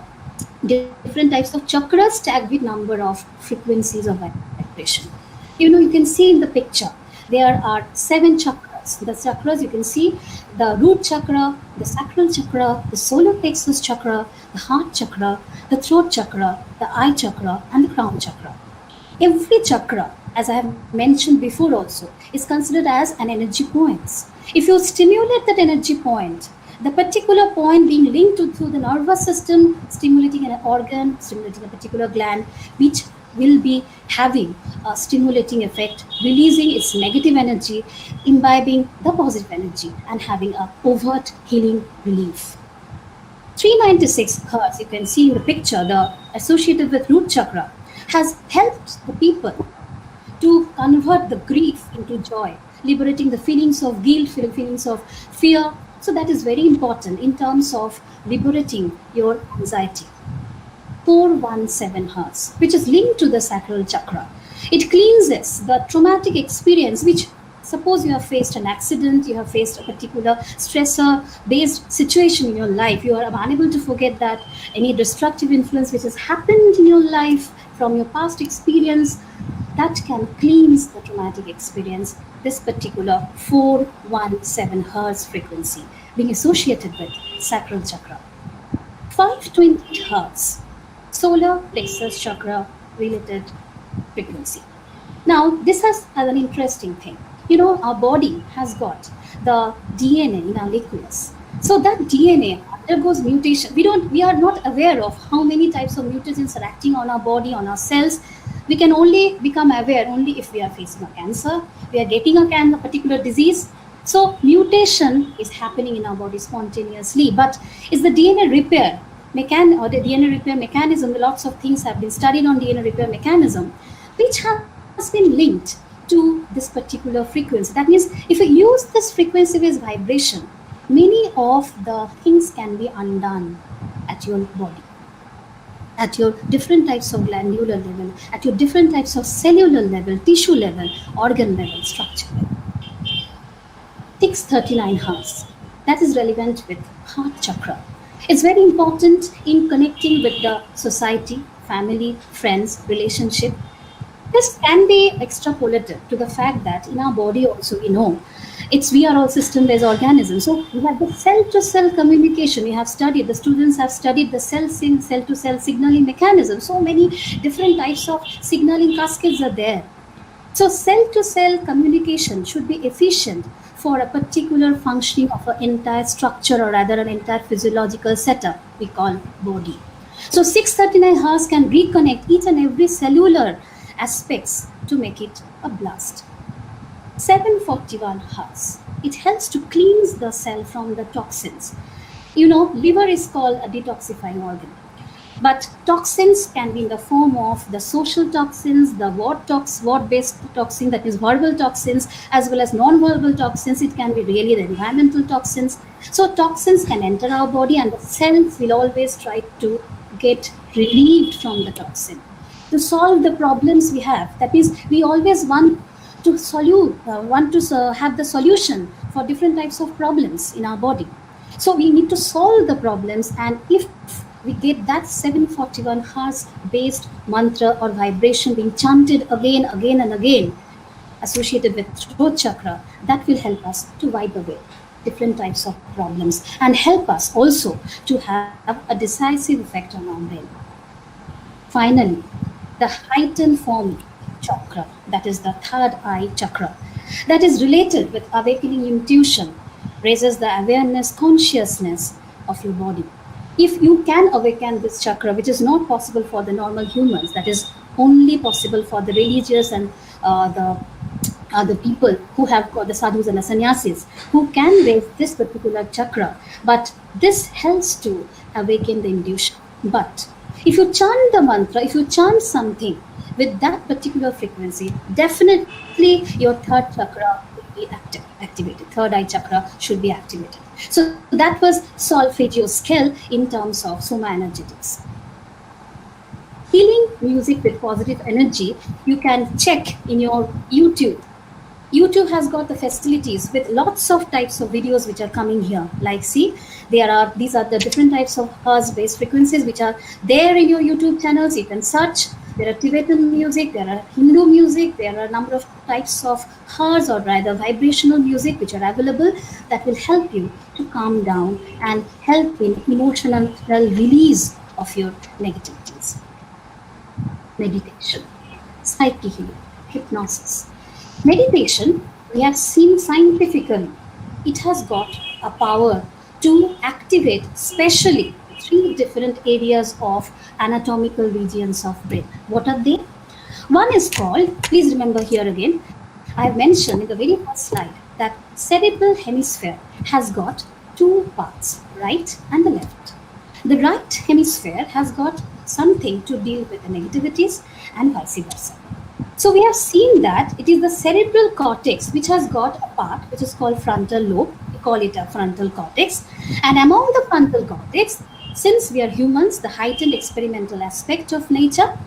different types of chakras tagged with number of frequencies of vibration. You can see in the picture, there are 7 chakras. The chakras, you can see the root chakra, the sacral chakra, the solar plexus chakra, the heart chakra, the throat chakra, the eye chakra, and the crown chakra. Every chakra, as I have mentioned before also, is considered as an energy point. If you stimulate that energy point, the particular point being linked to the nervous system, stimulating an organ, stimulating a particular gland, which will be having a stimulating effect, releasing its negative energy, imbibing the positive energy, and having a overt healing relief. 396 hertz, you can see in the picture, the associated with root chakra, has helped the people to convert the grief into joy, liberating the feelings of guilt, feelings of fear. So that is very important in terms of liberating your anxiety. 417 hertz, which is linked to the sacral chakra. It cleanses the traumatic experience, which suppose you have faced an accident, you have faced a particular stressor-based situation in your life, you are unable to forget that, any destructive influence which has happened in your life from your past experience, that can cleanse the traumatic experience. This particular 417 hertz frequency being associated with sacral chakra. 520 hertz, solar plexus chakra related frequency. Now, this has an interesting thing. You know, our body has got the DNA in our nucleus. So that DNA undergoes mutation. We are not aware of how many types of mutagens are acting on our body, on our cells. We can only become aware only if we are facing a cancer, we are getting a particular disease. So mutation is happening in our body spontaneously. But is the DNA repair or the DNA repair mechanism, lots of things have been studied on DNA repair mechanism, which has been linked to this particular frequency. That means if you use this frequency-based vibration, many of the things can be undone at your body, at your different types of glandular level, at your different types of cellular level, tissue level, organ level, structure level. 639 hertz, that is relevant with heart chakra. It's very important in connecting with the society, family, friends, relationship. This can be extrapolated to the fact that in our body also we know we are all system-based organisms. So we have the cell-to-cell communication. We have studied, the students have studied the cell-to-cell signaling mechanism. So many different types of signaling cascades are there. So cell-to-cell communication should be efficient for a particular functioning of an entire structure, or rather an entire physiological setup we call body. So 639 hertz can reconnect each and every cellular aspects to make it a blast. 741 hertz, it helps to cleanse the cell from the toxins. You know, liver is called a detoxifying organ. But toxins can be in the form of the social toxins, the word-based toxin, that is verbal toxins, as well as non-verbal toxins. It can be really the environmental toxins. So toxins can enter our body, and the cells will always try to get relieved from the toxin. To solve the problems we have, that means we always want to have the solution for different types of problems in our body. So we need to solve the problems, and if we get that 741 hertz based mantra or vibration being chanted again and again, associated with throat chakra, that will help us to wipe away different types of problems and help us also to have a decisive effect on our brain. Finally, the heightened form chakra, that is the third eye chakra, that is related with awakening intuition, raises the awareness, consciousness of your body. If you can awaken this chakra, which is not possible for the normal humans, that is only possible for the religious and the people who have got the sadhus and the sannyasis, who can raise this particular chakra, but this helps to awaken the intuition. But if you chant the mantra, if you chant something with that particular frequency, definitely your third chakra will be activated. Third eye chakra should be activated. So that was solfeggio scale in terms of soma energetics. Healing music with positive energy, you can check in your YouTube. YouTube has got the facilities with lots of types of videos which are coming here. Like, see, these are the different types of hertz-based frequencies which are there in your YouTube channels. You can search. There are Tibetan music, there are Hindu music, there are a number of types of hertz or rather vibrational music which are available that will help you to calm down and help in emotional release of your negativities. Meditation, psyche healing, hypnosis. Meditation, we have seen scientifically, it has got a power to activate specially 3 different areas of anatomical regions of brain. What are they? One is called, please remember here again, I have mentioned in the very first slide that cerebral hemisphere has got two parts, right and the left. The right hemisphere has got something to deal with the negativities and vice versa. So we have seen that it is the cerebral cortex which has got a part which is called frontal lobe. We call it a frontal cortex. And among the frontal cortex, since we are humans, the heightened experimental aspect of nature,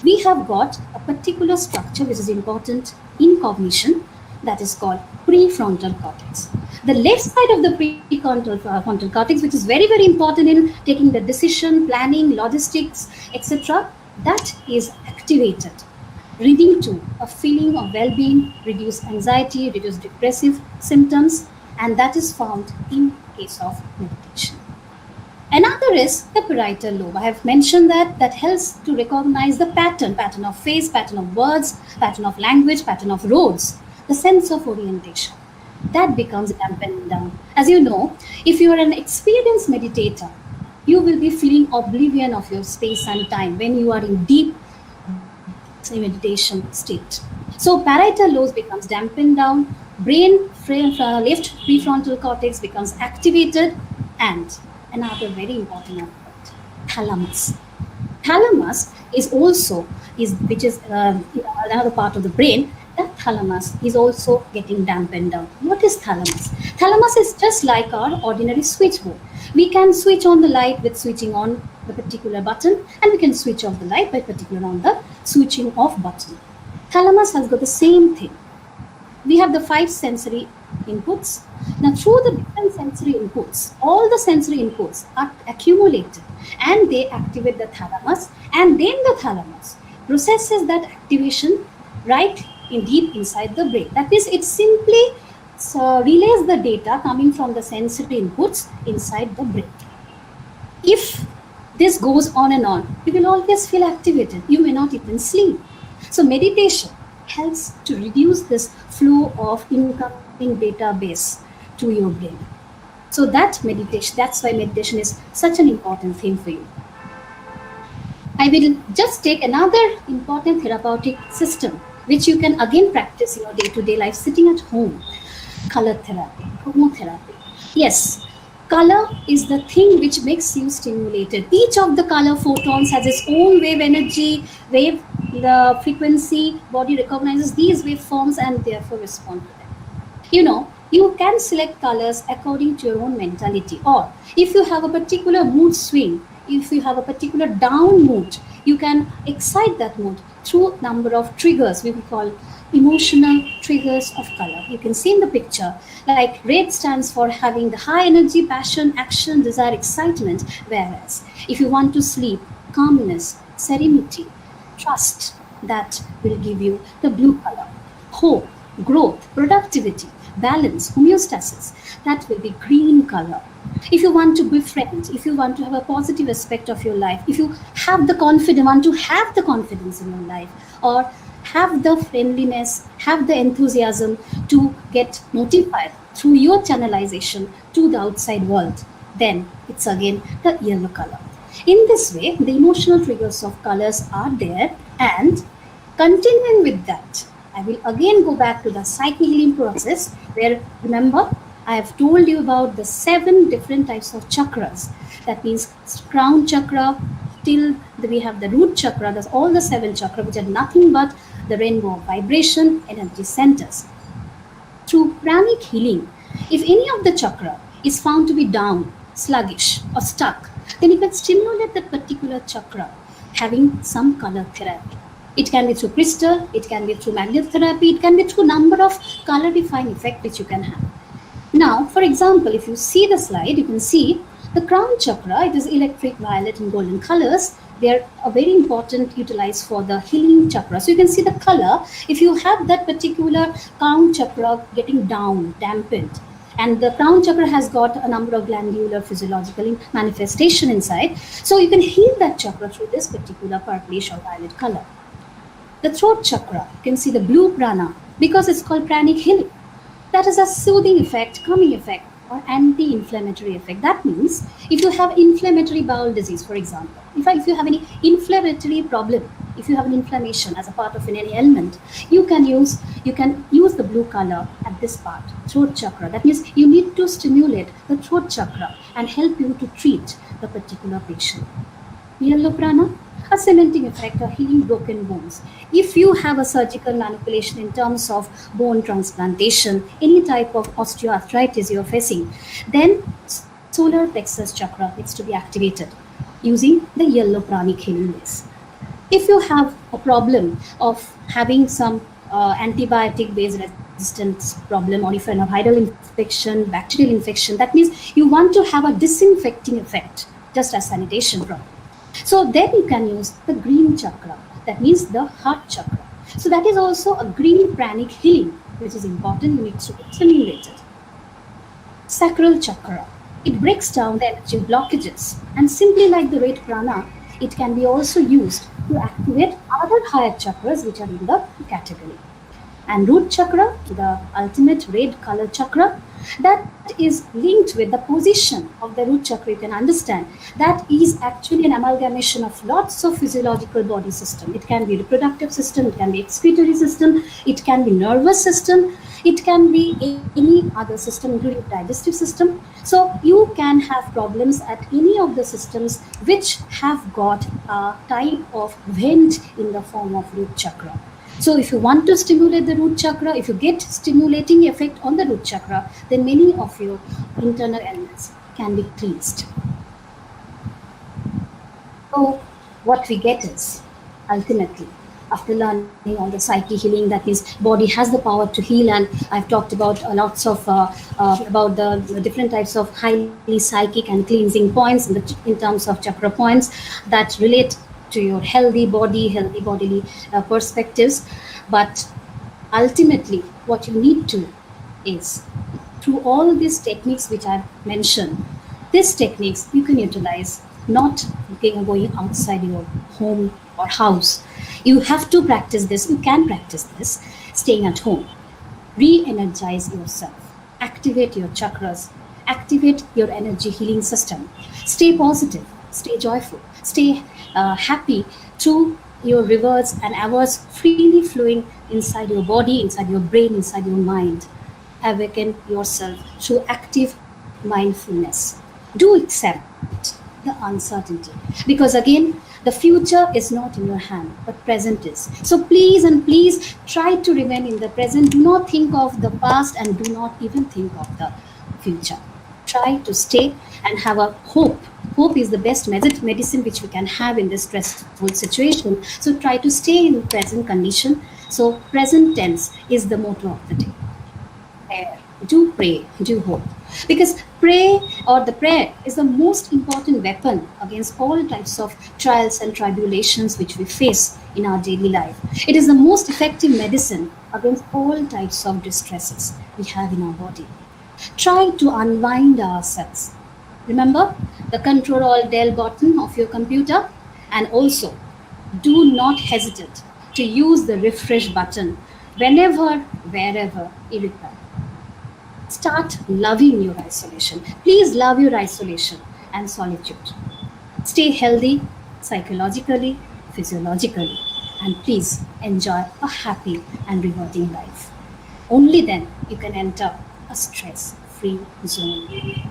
we have got a particular structure which is important in cognition, that is called prefrontal cortex. The left side of the prefrontal cortex, which is very, very important in taking the decision, planning, logistics, etc., that is activated, leading to a feeling of well-being, reduce anxiety, reduce depressive symptoms, and that is found in case of meditation. Another is the parietal lobe. I have mentioned that helps to recognize the pattern of face, pattern of words, pattern of language, pattern of roads, the sense of orientation. That becomes dampened down. As you know, if you are an experienced meditator, you will be feeling oblivion of your space and time when you are in deep meditation state. So parietal lobe becomes dampened down, left prefrontal cortex becomes activated, and another very important aspect, thalamus. Thalamus is also which is another part of the brain. That thalamus is also getting dampened down. What is thalamus? Thalamus is just like our ordinary switchboard. We can switch on the light with switching on the particular button, and we can switch off the light by particular on the switching off button. Thalamus has got the same thing. We have the 5 sensory inputs. Now through the different sensory inputs, all the sensory inputs are accumulated and they activate the thalamus, and then the thalamus processes that activation right in deep inside the brain. That means it simply relays the data coming from the sensory inputs inside the brain. If this goes on and on, you will always feel activated. You may not even sleep. So meditation helps to reduce this flow of incoming database to your brain. So that's why meditation is such an important thing for you. I will just take another important therapeutic system which you can again practice in your day-to-day life sitting at home. Color therapy, chromotherapy. Yes, color is the thing which makes you stimulated. Each of the color photons has its own wave energy, the frequency, body recognizes these waveforms and therefore respond to them. You can select colors according to your own mentality, or if you have a particular mood swing, if you have a particular down mood, you can excite that mood through number of triggers we call emotional triggers of color. You can see in the picture, like red stands for having the high energy, passion, action, desire, excitement, whereas if you want to sleep, calmness, serenity, trust, that will give you the blue color. Hope, growth, productivity, balance, homeostasis, that will be green color. If you want to befriend, if you want to have a positive aspect of your life, if you have the confidence in your life, or have the friendliness, have the enthusiasm to get notified through your channelization to the outside world, then it's again the yellow color. In this way, the emotional triggers of colors are there, and continuing with that, I will again go back to the psyche healing process where, remember, I have told you about the 7 different types of chakras. That means crown chakra till we have the root chakra. That's all the 7 chakras, which are nothing but the rainbow of vibration, energy centers. Through pranic healing, if any of the chakra is found to be down, sluggish, or stuck, then you can stimulate that particular chakra having some color therapy. It can be through crystal, it can be through magnet therapy, it can be through number of color define effect which you can have. Now, for example, if you see the slide, you can see the crown chakra. It is electric, violet, and golden colors. They are very important, utilized for the healing chakra. So you can see the color. If you have that particular crown chakra getting down, dampened, and the crown chakra has got a number of glandular physiological manifestation inside, so you can heal that chakra through this particular purplish or violet color. The throat chakra, you can see the blue prana, because it's called pranic healing. That is a soothing effect, calming effect, or anti-inflammatory effect. That means if you have inflammatory bowel disease, for example, if you have any inflammatory problem, if you have an inflammation as a part of any ailment, you can use the blue color at this part, throat chakra. That means you need to stimulate the throat chakra and help you to treat the particular patient. Yellow prana, a cementing effect, a healing broken bones. If you have a surgical manipulation in terms of bone transplantation, any type of osteoarthritis you're facing, then solar plexus chakra needs to be activated using the yellow pranic healing ways. If you have a problem of having some antibiotic-based resistance problem, or if you have viral infection, bacterial infection, that means you want to have a disinfecting effect, just as sanitation problem. So then you can use the green chakra, that means the heart chakra. So that is also a green pranic healing, which is important, you need to stimulate it. Sacral chakra, it breaks down the energy blockages, and simply like the red prana, it can be also used to activate other higher chakras which are in the category. And root chakra, the ultimate red color chakra, that is linked with the position of the root chakra. You can understand that is actually an amalgamation of lots of physiological body system. It can be reproductive system, it can be excretory system, it can be nervous system, it can be any other system, including digestive system. So you can have problems at any of the systems which have got a type of vent in the form of root chakra. So if you want to stimulate the root chakra, if you get stimulating effect on the root chakra, then many of your internal ailments can be cleansed. So what we get is, ultimately, after learning all the psyche healing, that means body has the power to heal, and I've talked about lots of about the different types of highly psychic and cleansing points in terms of chakra points that relate to your healthy bodily perspectives. But ultimately, what you need to is, through all these techniques which I've mentioned, these techniques you can utilize not going outside your home or house. You have to practice this, you can practice this staying at home. Re-energize yourself, activate your chakras, activate your energy healing system. Stay positive, stay joyful, stay happy through your rivers and hours freely flowing inside your body, inside your brain, inside your mind. Awaken yourself through active mindfulness. Do accept the uncertainty, because again, the future is not in your hand, but present is. So please and please try to remain in the present. Do not think of the past, and do not even think of the future. Try to stay and have a hope. Hope is the best medicine which we can have in this stressful situation. So try to stay in present condition. So present tense is the motto of the day. Do pray, do hope. Because prayer is the most important weapon against all types of trials and tribulations which we face in our daily life. It is the most effective medicine against all types of distresses we have in our body. Try to unwind ourselves. Remember the Control-Alt-Del button of your computer, and also do not hesitate to use the refresh button whenever, wherever you require. Start loving your isolation. Please love your isolation and solitude. Stay healthy psychologically, physiologically, and please enjoy a happy and rewarding life. Only then you can enter a stress-free zone.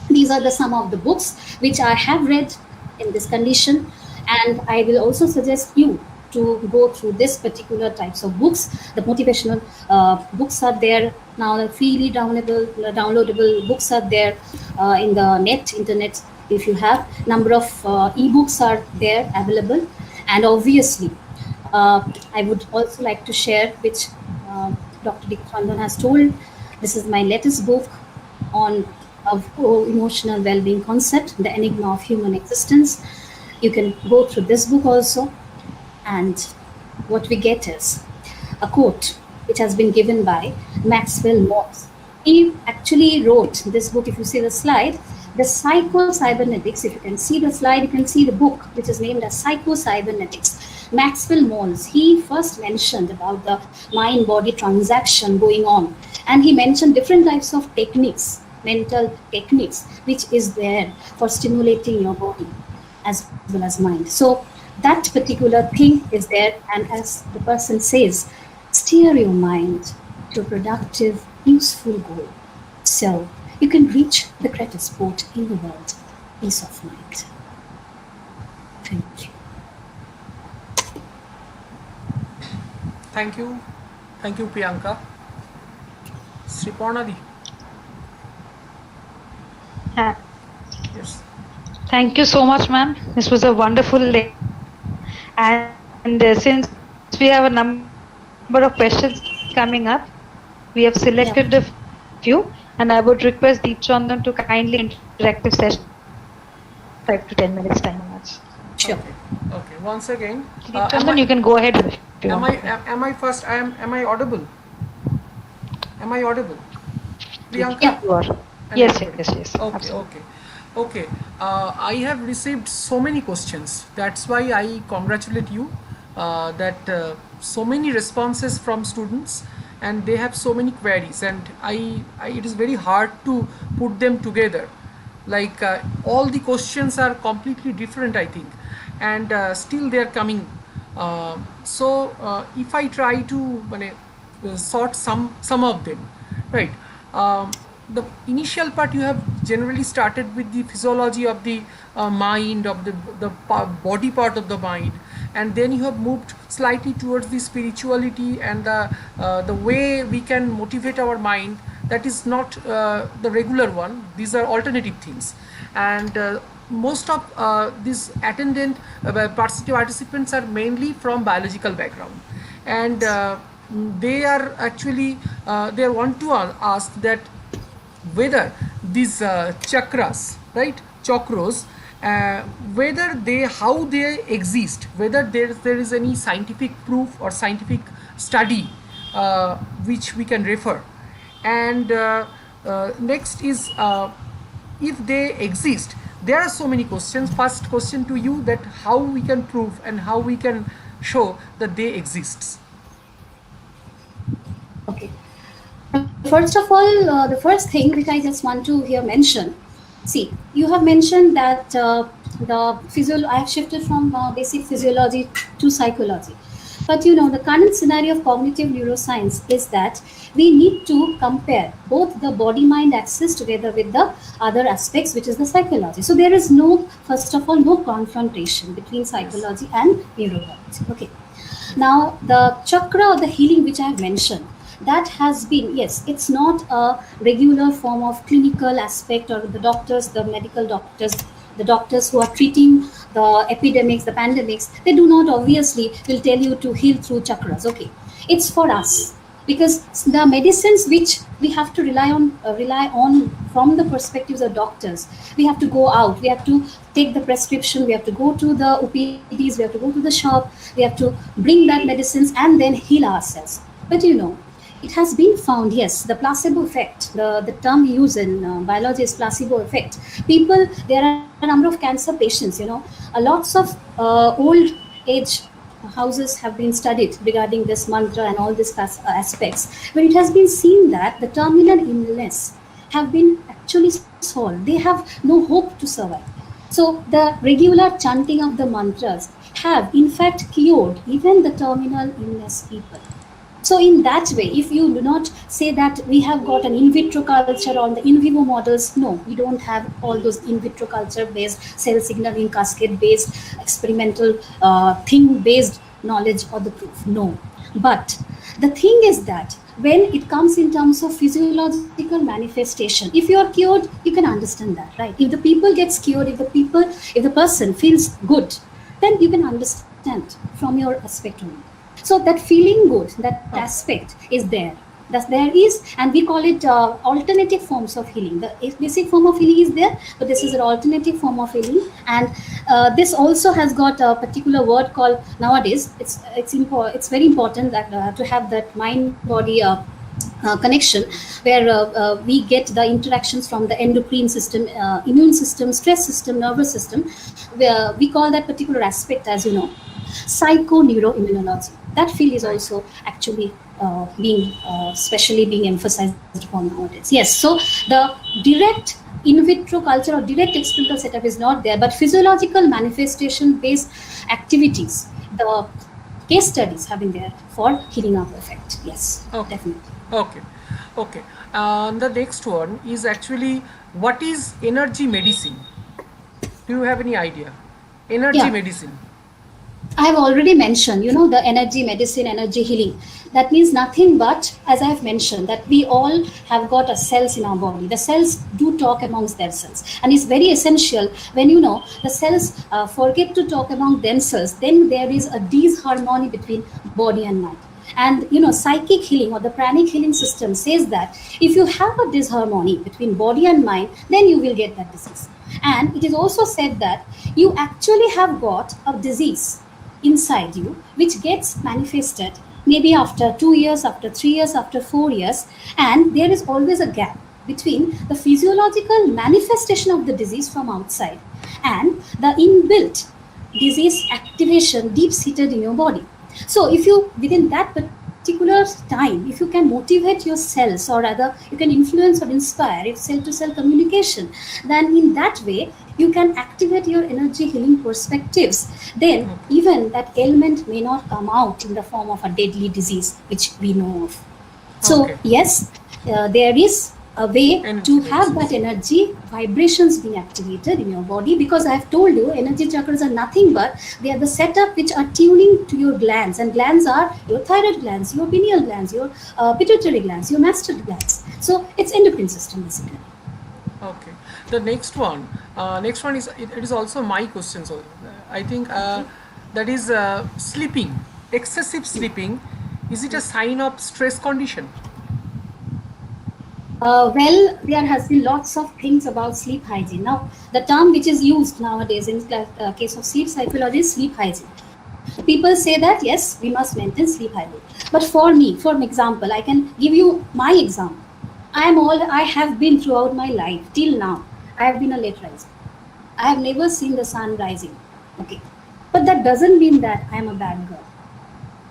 These are some of the books which I have read in this condition, and I will also suggest you to go through this particular types of books. The motivational books are there now, the freely downloadable books are there in the internet. If you have, number of ebooks are there available, and obviously I would also like to share, which Dr. Dick London has told. This is my latest book on emotional well-being concept, the enigma of human existence. You can go through this book also, and what we get is a quote which has been given by Maxwell Morse. He actually wrote this book. If you see the slide, the Psycho-Cybernetics, if you can see the slide, you can see the book which is named as Psycho-Cybernetics. Maxwell Morse, he first mentioned about the mind-body transaction going on, and he mentioned different types of techniques, mental techniques, which is there for stimulating your body as well as mind. So that particular thing is there, and as the person says, steer your mind to a productive, useful goal. So you can reach the greatest sport in the world, peace of mind. Thank you. Thank you. Thank you, Priyanka. Sriparnadi. Yes. Thank you so much, ma'am. This was a wonderful day. And since we have a number of questions coming up, we have selected a few, and I would request Deep Chandan to kindly interactive session 5 to 10 minutes time much. Sure. Okay. Once again, Deep Chandan, you can go ahead if you am want. I first? Am I audible? Am I audible? Priyanka? Yeah, you are. Yes. Okay, Absolutely. okay. I have received so many questions. That's why I congratulate you that so many responses from students, and they have so many queries, and it is very hard to put them together. Like all the questions are completely different, I think, and still they are coming. So if I try to sort some of them, right? The initial part you have generally started with the physiology of the mind, of the body part of the mind, and then you have moved slightly towards the spirituality and the way we can motivate our mind. That is not the regular one. These are alternative things, and most of these attendant participants are mainly from biological background, and they are actually they want to ask that whether these chakras, right, chakras, whether how they exist, whether there is any scientific proof or scientific study which we can refer, and next is if they exist. There are so many questions. First question to you, that how we can prove and how we can show that they exist. Okay. First of all, the first thing which I just want to here mention, see, you have mentioned that I have shifted from basic physiology to psychology. But the current scenario of cognitive neuroscience is that we need to compare both the body-mind axis together with the other aspects, which is the psychology. So there is first of all, no confrontation between psychology and neurobiology. Okay. Now, the chakra or the healing which I have mentioned, that has been, yes, it's not a regular form of clinical aspect, or the doctors, the medical doctors, the doctors who are treating the epidemics, the pandemics, they do not obviously will tell you to heal through chakras. Okay, it's for us, because the medicines which we have to rely on from the perspectives of doctors, we have to go out, we have to take the prescription, we have to go to the OPDs, we have to go to the shop, we have to bring that medicines and then heal ourselves. But it has been found, yes, the placebo effect, the term used in biology is placebo effect. There are a number of cancer patients, lots of old age houses have been studied regarding this mantra and all these aspects, where it has been seen that the terminal illness have been actually solved. They have no hope to survive. So the regular chanting of the mantras have in fact cured even the terminal illness people. So in that way, if you do not say that we have got an in vitro culture on the in vivo models, no, we don't have all those in vitro culture based, cell signaling cascade based, experimental thing based knowledge or the proof, no. But the thing is that when it comes in terms of physiological manifestation, if you are cured, you can understand that, right? If the people gets cured, if the person feels good, then you can understand from your aspect only. So that feeling good, that aspect is there. There is, and we call it alternative forms of healing. The basic form of healing is there, but this is an alternative form of healing. And this also has got a particular word called, nowadays, it's very important that to have that mind-body connection, where we get the interactions from the endocrine system, immune system, stress system, nervous system, where we call that particular aspect, as psychoneuroimmunology. That field is also actually especially being emphasized upon nowadays. Yes, so the direct in vitro culture or direct experimental setup is not there, but physiological manifestation based activities, the case studies have been there for healing up effect. Yes, Okay. definitely. Okay. Okay. The next one is actually, what is energy medicine? Do you have any idea? Energy Yeah, medicine. I have already mentioned, the energy medicine, energy healing. That means nothing but, as I have mentioned, that we all have got a cells in our body. The cells do talk amongst themselves, and it's very essential when the cells forget to talk among themselves. Then there is a disharmony between body and mind. And psychic healing or the pranic healing system says that if you have a disharmony between body and mind, then you will get that disease. And it is also said that you actually have got a disease inside you which gets manifested maybe after 2 years, after 3 years, after 4 years, and there is always a gap between the physiological manifestation of the disease from outside and the inbuilt disease activation deep seated in your body. So if you, within that particular time, if you can motivate your cells, or rather you can influence or inspire it cell to cell communication, then in that way you can activate your energy healing perspectives. Then even that ailment may not come out in the form of a deadly disease which we know of. So Okay. yes, there is a way Energy to have medicine. that energy vibrations being activated in your body, because I have told you energy chakras are nothing but they are the setup which are tuning to your glands, and glands are your thyroid glands, your pineal glands, your pituitary glands, your master glands. So it's endocrine system basically. Okay. The next one is, it is also my question. So I think Okay. that is sleeping. Excessive sleeping. Is it a sign of stress condition? Well, there has been lots of things about sleep hygiene. Now, the term which is used nowadays in the case of sleep psychology is sleep hygiene. People say that yes, we must maintain sleep hygiene. But for me, for an example, I can give you my example. I have been throughout my life till now. I have been a late riser. I have never seen the sun rising. Okay, but that doesn't mean that I am a bad girl.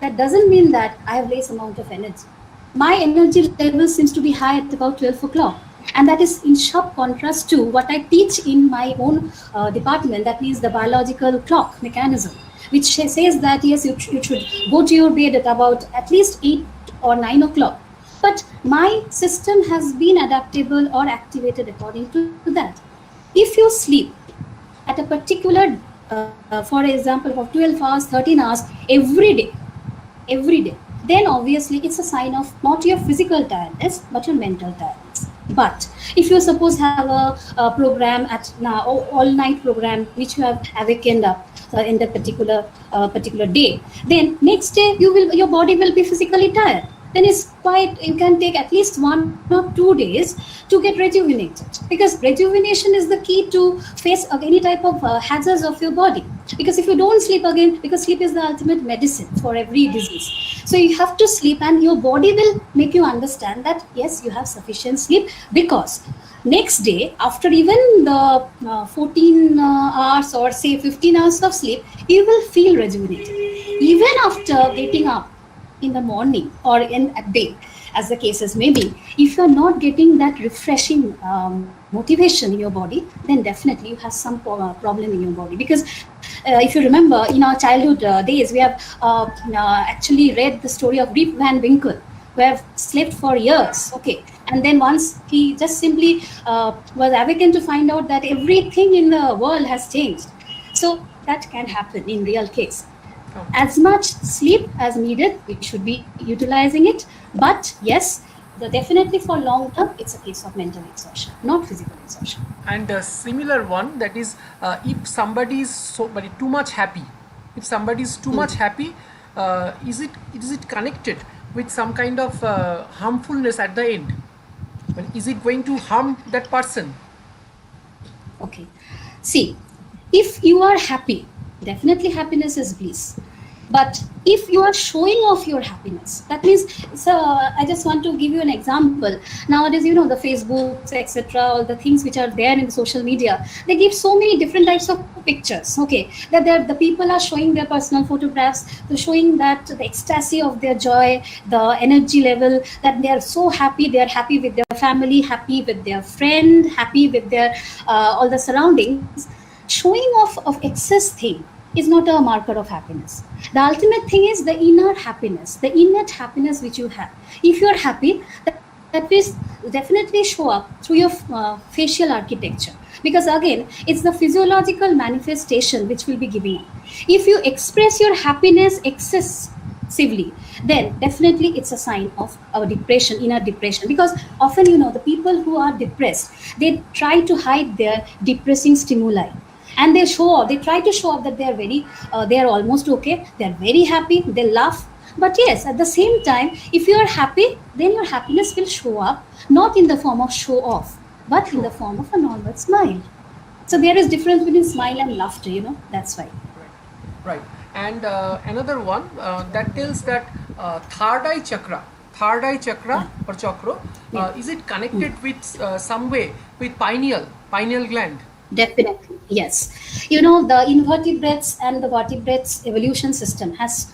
That doesn't mean that I have less amount of energy. My energy level seems to be high at about 12 o'clock. And that is in sharp contrast to what I teach in my own department, that means the biological clock mechanism, which says that yes, you should go to your bed at about at least 8 or 9 o'clock. But my system has been adaptable or activated according to that. If you sleep at a particular, for example, of 12 hours, 13 hours every day, then obviously it's a sign of not your physical tiredness but your mental tiredness. But if you suppose have a program at now, all night program which you have awakened up in the particular day, then next day your body will be physically tired. Then it's quite, you can take at least 1 or 2 days to get rejuvenated, because rejuvenation is the key to face any type of hazards of your body. Because if you don't sleep again, because sleep is the ultimate medicine for every disease, so you have to sleep, and your body will make you understand that yes, you have sufficient sleep, because next day, after even the 14 hours or say 15 hours of sleep, you will feel rejuvenated. Even after getting up in the morning or at day, as the cases may be, if you're not getting that refreshing motivation in your body, then definitely you have some problem in your body. Because if you remember, in our childhood days, we have actually read the story of Rip Van Winkle, who have slept for years. Okay, and then once he just simply was awakened to find out that everything in the world has changed. So that can happen in real case. As much sleep as needed, we should be utilizing it. But yes, definitely for long term, it's a case of mental exhaustion, not physical exhaustion. And a similar one, that is, if somebody is too much happy, if somebody is too much happy, is it connected with some kind of harmfulness at the end? Is it going to harm that person? Okay. See, if you are happy, definitely happiness is bliss. But if you are showing off your happiness, that means, so I just want to give you an example. Nowadays, the Facebooks, etc., all the things which are there in the social media, they give so many different types of pictures. Okay, that the people are showing their personal photographs, they're showing that the ecstasy of their joy, the energy level, that they are so happy, they are happy with their family, happy with their friend, happy with their all the surroundings. Showing off of excess thing is not a marker of happiness. The ultimate thing is the inner happiness, the innate happiness which you have. If you are happy, that will definitely show up through your facial architecture. Because again, it's the physiological manifestation which will be giving up. If you express your happiness excessively, then definitely it's a sign of our depression, inner depression. Because often, the people who are depressed, they try to hide their depressing stimuli, and they try to show up that they are almost okay, they're very happy, they laugh. But yes, at the same time, if you are happy, then your happiness will show up not in the form of show off, but in the form of a normal smile. So there is difference between smile and laughter, that's why. Right. And another one that tells that third eye chakra or chakra, is it connected with some way with pineal gland? Definitely, yes. The invertebrates and the vertebrates evolution system has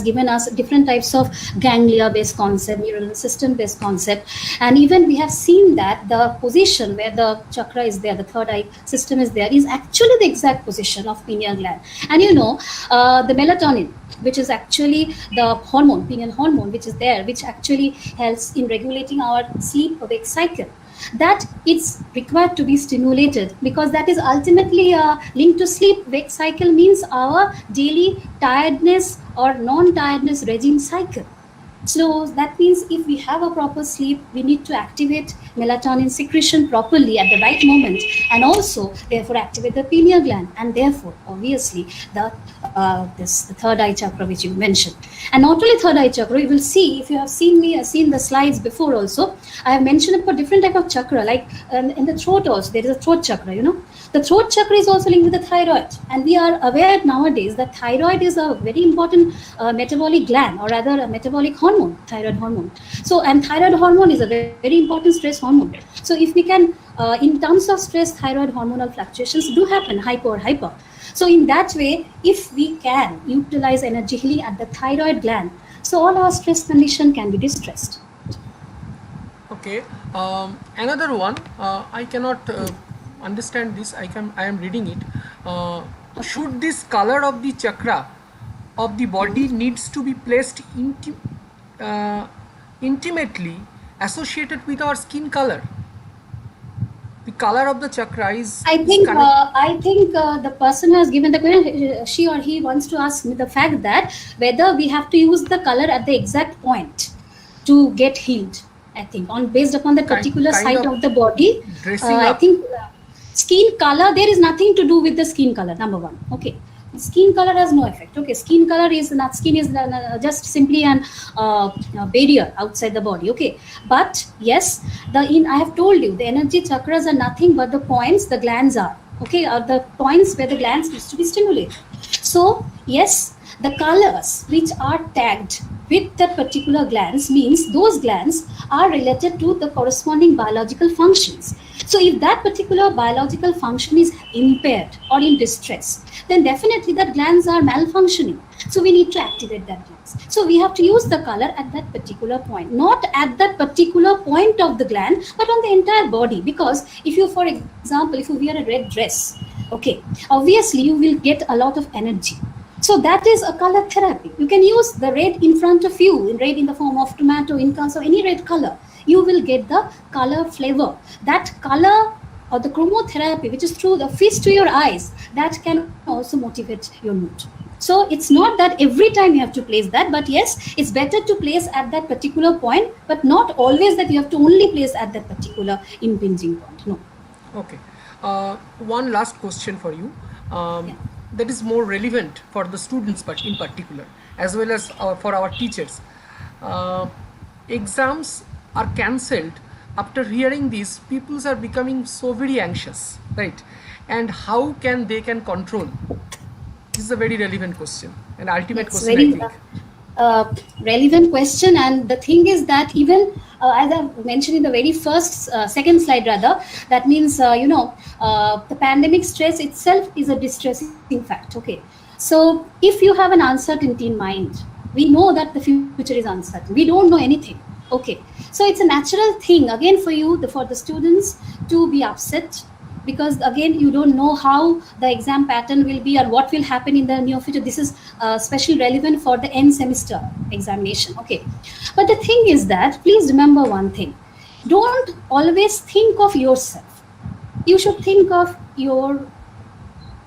given us different types of ganglia-based concept, neural system-based concept, and even we have seen that the position where the chakra is there, the third eye system is there, is actually the exact position of pineal gland. And the melatonin, which is actually the hormone, pineal hormone, which is there, which actually helps in regulating our sleep-awake cycle, that it's required to be stimulated, because that is ultimately linked to sleep-wake cycle, means our daily tiredness or non-tiredness regime cycle. So that means if we have a proper sleep, we need to activate melatonin secretion properly at the right moment, and also therefore activate the pineal gland, and therefore obviously the third eye chakra which you mentioned. And not only third eye chakra, you will see, if you have seen the slides before also, I have mentioned about different type of chakra, like in the throat also there is a throat chakra. The throat chakra is also linked with the thyroid, and we are aware nowadays that thyroid is a very important metabolic gland, or rather a metabolic hormone, thyroid hormone. So, and thyroid hormone is a very important stress hormone. So if we can, in terms of stress, thyroid hormonal fluctuations do happen, hypo or hyper. So in that way, if we can utilize energy healing at the thyroid gland, so all our stress condition can be distressed. Okay. Another one, I cannot understand this. I am reading it. Should this color of the chakra of the body needs to be placed intimately associated with our skin color? The color of the chakra is. I think the person who has given the question, she or he wants to ask me the fact that whether we have to use the color at the exact point to get healed. I think based upon the particular site of the body. I think skin color, there is nothing to do with the skin color. Number one, okay. Skin color has no effect. Okay, skin color is not, skin is just simply an barrier outside the body. Okay, but yes, I have told you the energy chakras are nothing but the points the glands are. Okay, are the points where the glands used to be stimulated. So yes, the colors which are tagged with that particular glands means those glands are related to the corresponding biological functions. So if that particular biological function is impaired or in distress, then definitely that glands are malfunctioning. So we need to activate that glands. So we have to use the color at that particular point, not at that particular point of the gland, but on the entire body. Because if you, for example, if you wear a red dress, okay, obviously you will get a lot of energy. So that is a color therapy. You can use the red in front of you, red in the form of tomato, in terms of any red color. You will get the color flavor. That color or the chromotherapy, which is through the feast to your eyes, that can also motivate your mood. So it's not that every time you have to place that, but yes, it's better to place at that particular point, but not always that you have to only place at that particular impinging point. No. Okay. One last question for you. That is more relevant for the students, but in particular, as well as for our teachers. Exams are cancelled. After hearing this, people are becoming so very anxious, right? And how they can control? This is a very relevant question, an ultimate It's question, very I think. relevant question, and the thing is that even as I mentioned in the very first second slide rather, that means the pandemic stress itself is a distressing fact. Okay, so if you have an uncertainty in mind, we know that the future is uncertain, we don't know anything. Okay, so it's a natural thing again for you, for the students, to be upset, because again you don't know how the exam pattern will be or what will happen in the near future. This is especially relevant for the end semester examination. Okay, but the thing is that please remember one thing: don't always think of yourself. You should think of your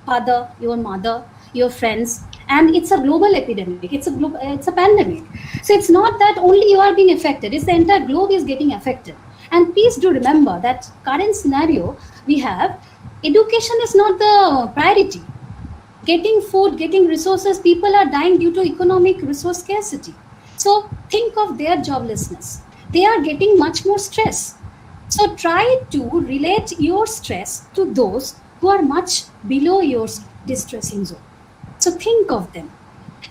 father, your mother, your friends, and it's a global epidemic. It's a pandemic. So it's not that only you are being affected; it's the entire globe is getting affected. And please do remember that current scenario we have, education is not the priority. Getting food, getting resources, people are dying due to economic resource scarcity. So think of their joblessness. They are getting much more stress. So try to relate your stress to those who are much below your distressing zone. So think of them.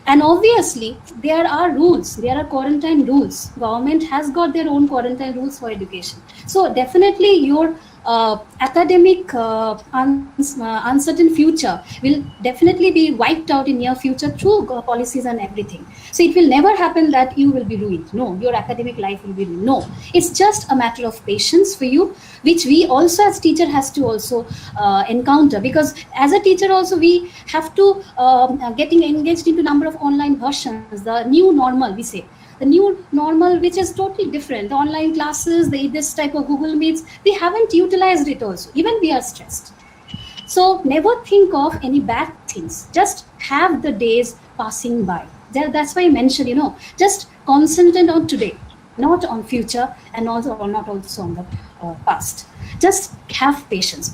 And obviously, there are rules. There are quarantine rules. Government has got their own quarantine rules for education. So definitely, your academic uncertain future will definitely be wiped out in near future through policies and everything. So it will never happen that you will be ruined. No, your academic life will be ruined. No, it's just a matter of patience for you, which we also as teacher has to also encounter, because as a teacher also we have to getting engaged into number of online versions, the new normal we say, the new normal, which is totally different. The online classes, this type of Google Meets, we haven't utilized it also. Even we are stressed. So never think of any bad things. Just have the days passing by. That's why I mentioned, just concentrate on today, not on future, and also not also on the past. Just have patience,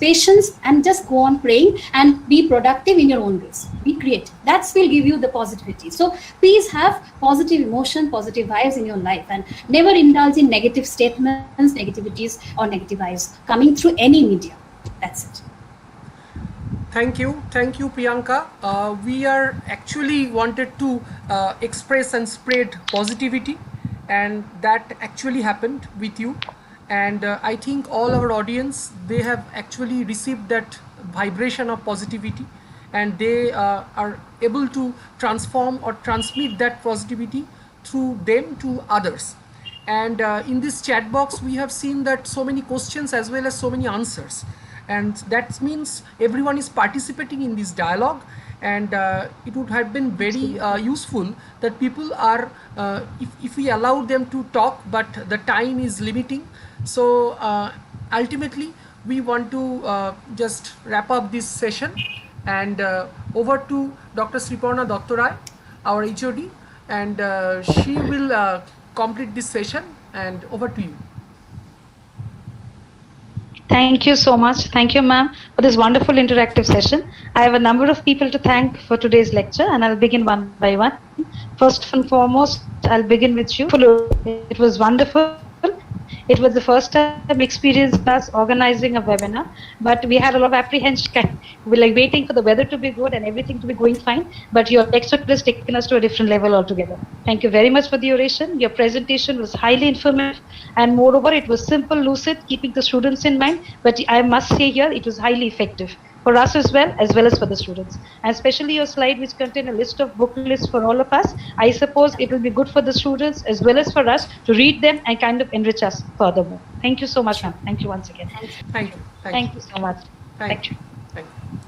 and just go on praying and be productive in your own ways. Be creative. That will give you the positivity. So please have positive emotion, positive vibes in your life, and never indulge in negative statements, negativities, or negative vibes coming through any media. That's it. Thank you, Priyanka. We are actually wanted to express and spread positivity, and that actually happened with you. And I think all our audience, they have actually received that vibration of positivity, and they are able to transform or transmit that positivity through them to others. And in this chat box, we have seen that so many questions as well as so many answers, and that means everyone is participating in this dialogue. And it would have been very useful that people are, if we allow them to talk, but the time is limiting. So ultimately, we want to just wrap up this session, and over to Dr. Sriparna Dottoray, our HOD, and she will complete this session, and over to you. Thank you so much. Thank you, ma'am, for this wonderful interactive session. I have a number of people to thank for today's lecture, and I'll begin one by one. First and foremost, I'll begin with you. It was wonderful. It was the first time experience us organizing a webinar, but we had a lot of apprehension. We were like waiting for the weather to be good and everything to be going fine, but your lecture has taken us to a different level altogether. Thank you very much for the oration. Your presentation was highly informative, and moreover, it was simple, lucid, keeping the students in mind, but I must say here, it was highly effective for us as well as for the students. And especially your slide, which contained a list of book lists for all of us, I suppose it will be good for the students as well as for us to read them and kind of enrich us furthermore. Thank you so much, ma'am. Thank you once again. Thank you. Thank you so much. Thank you. Thank you.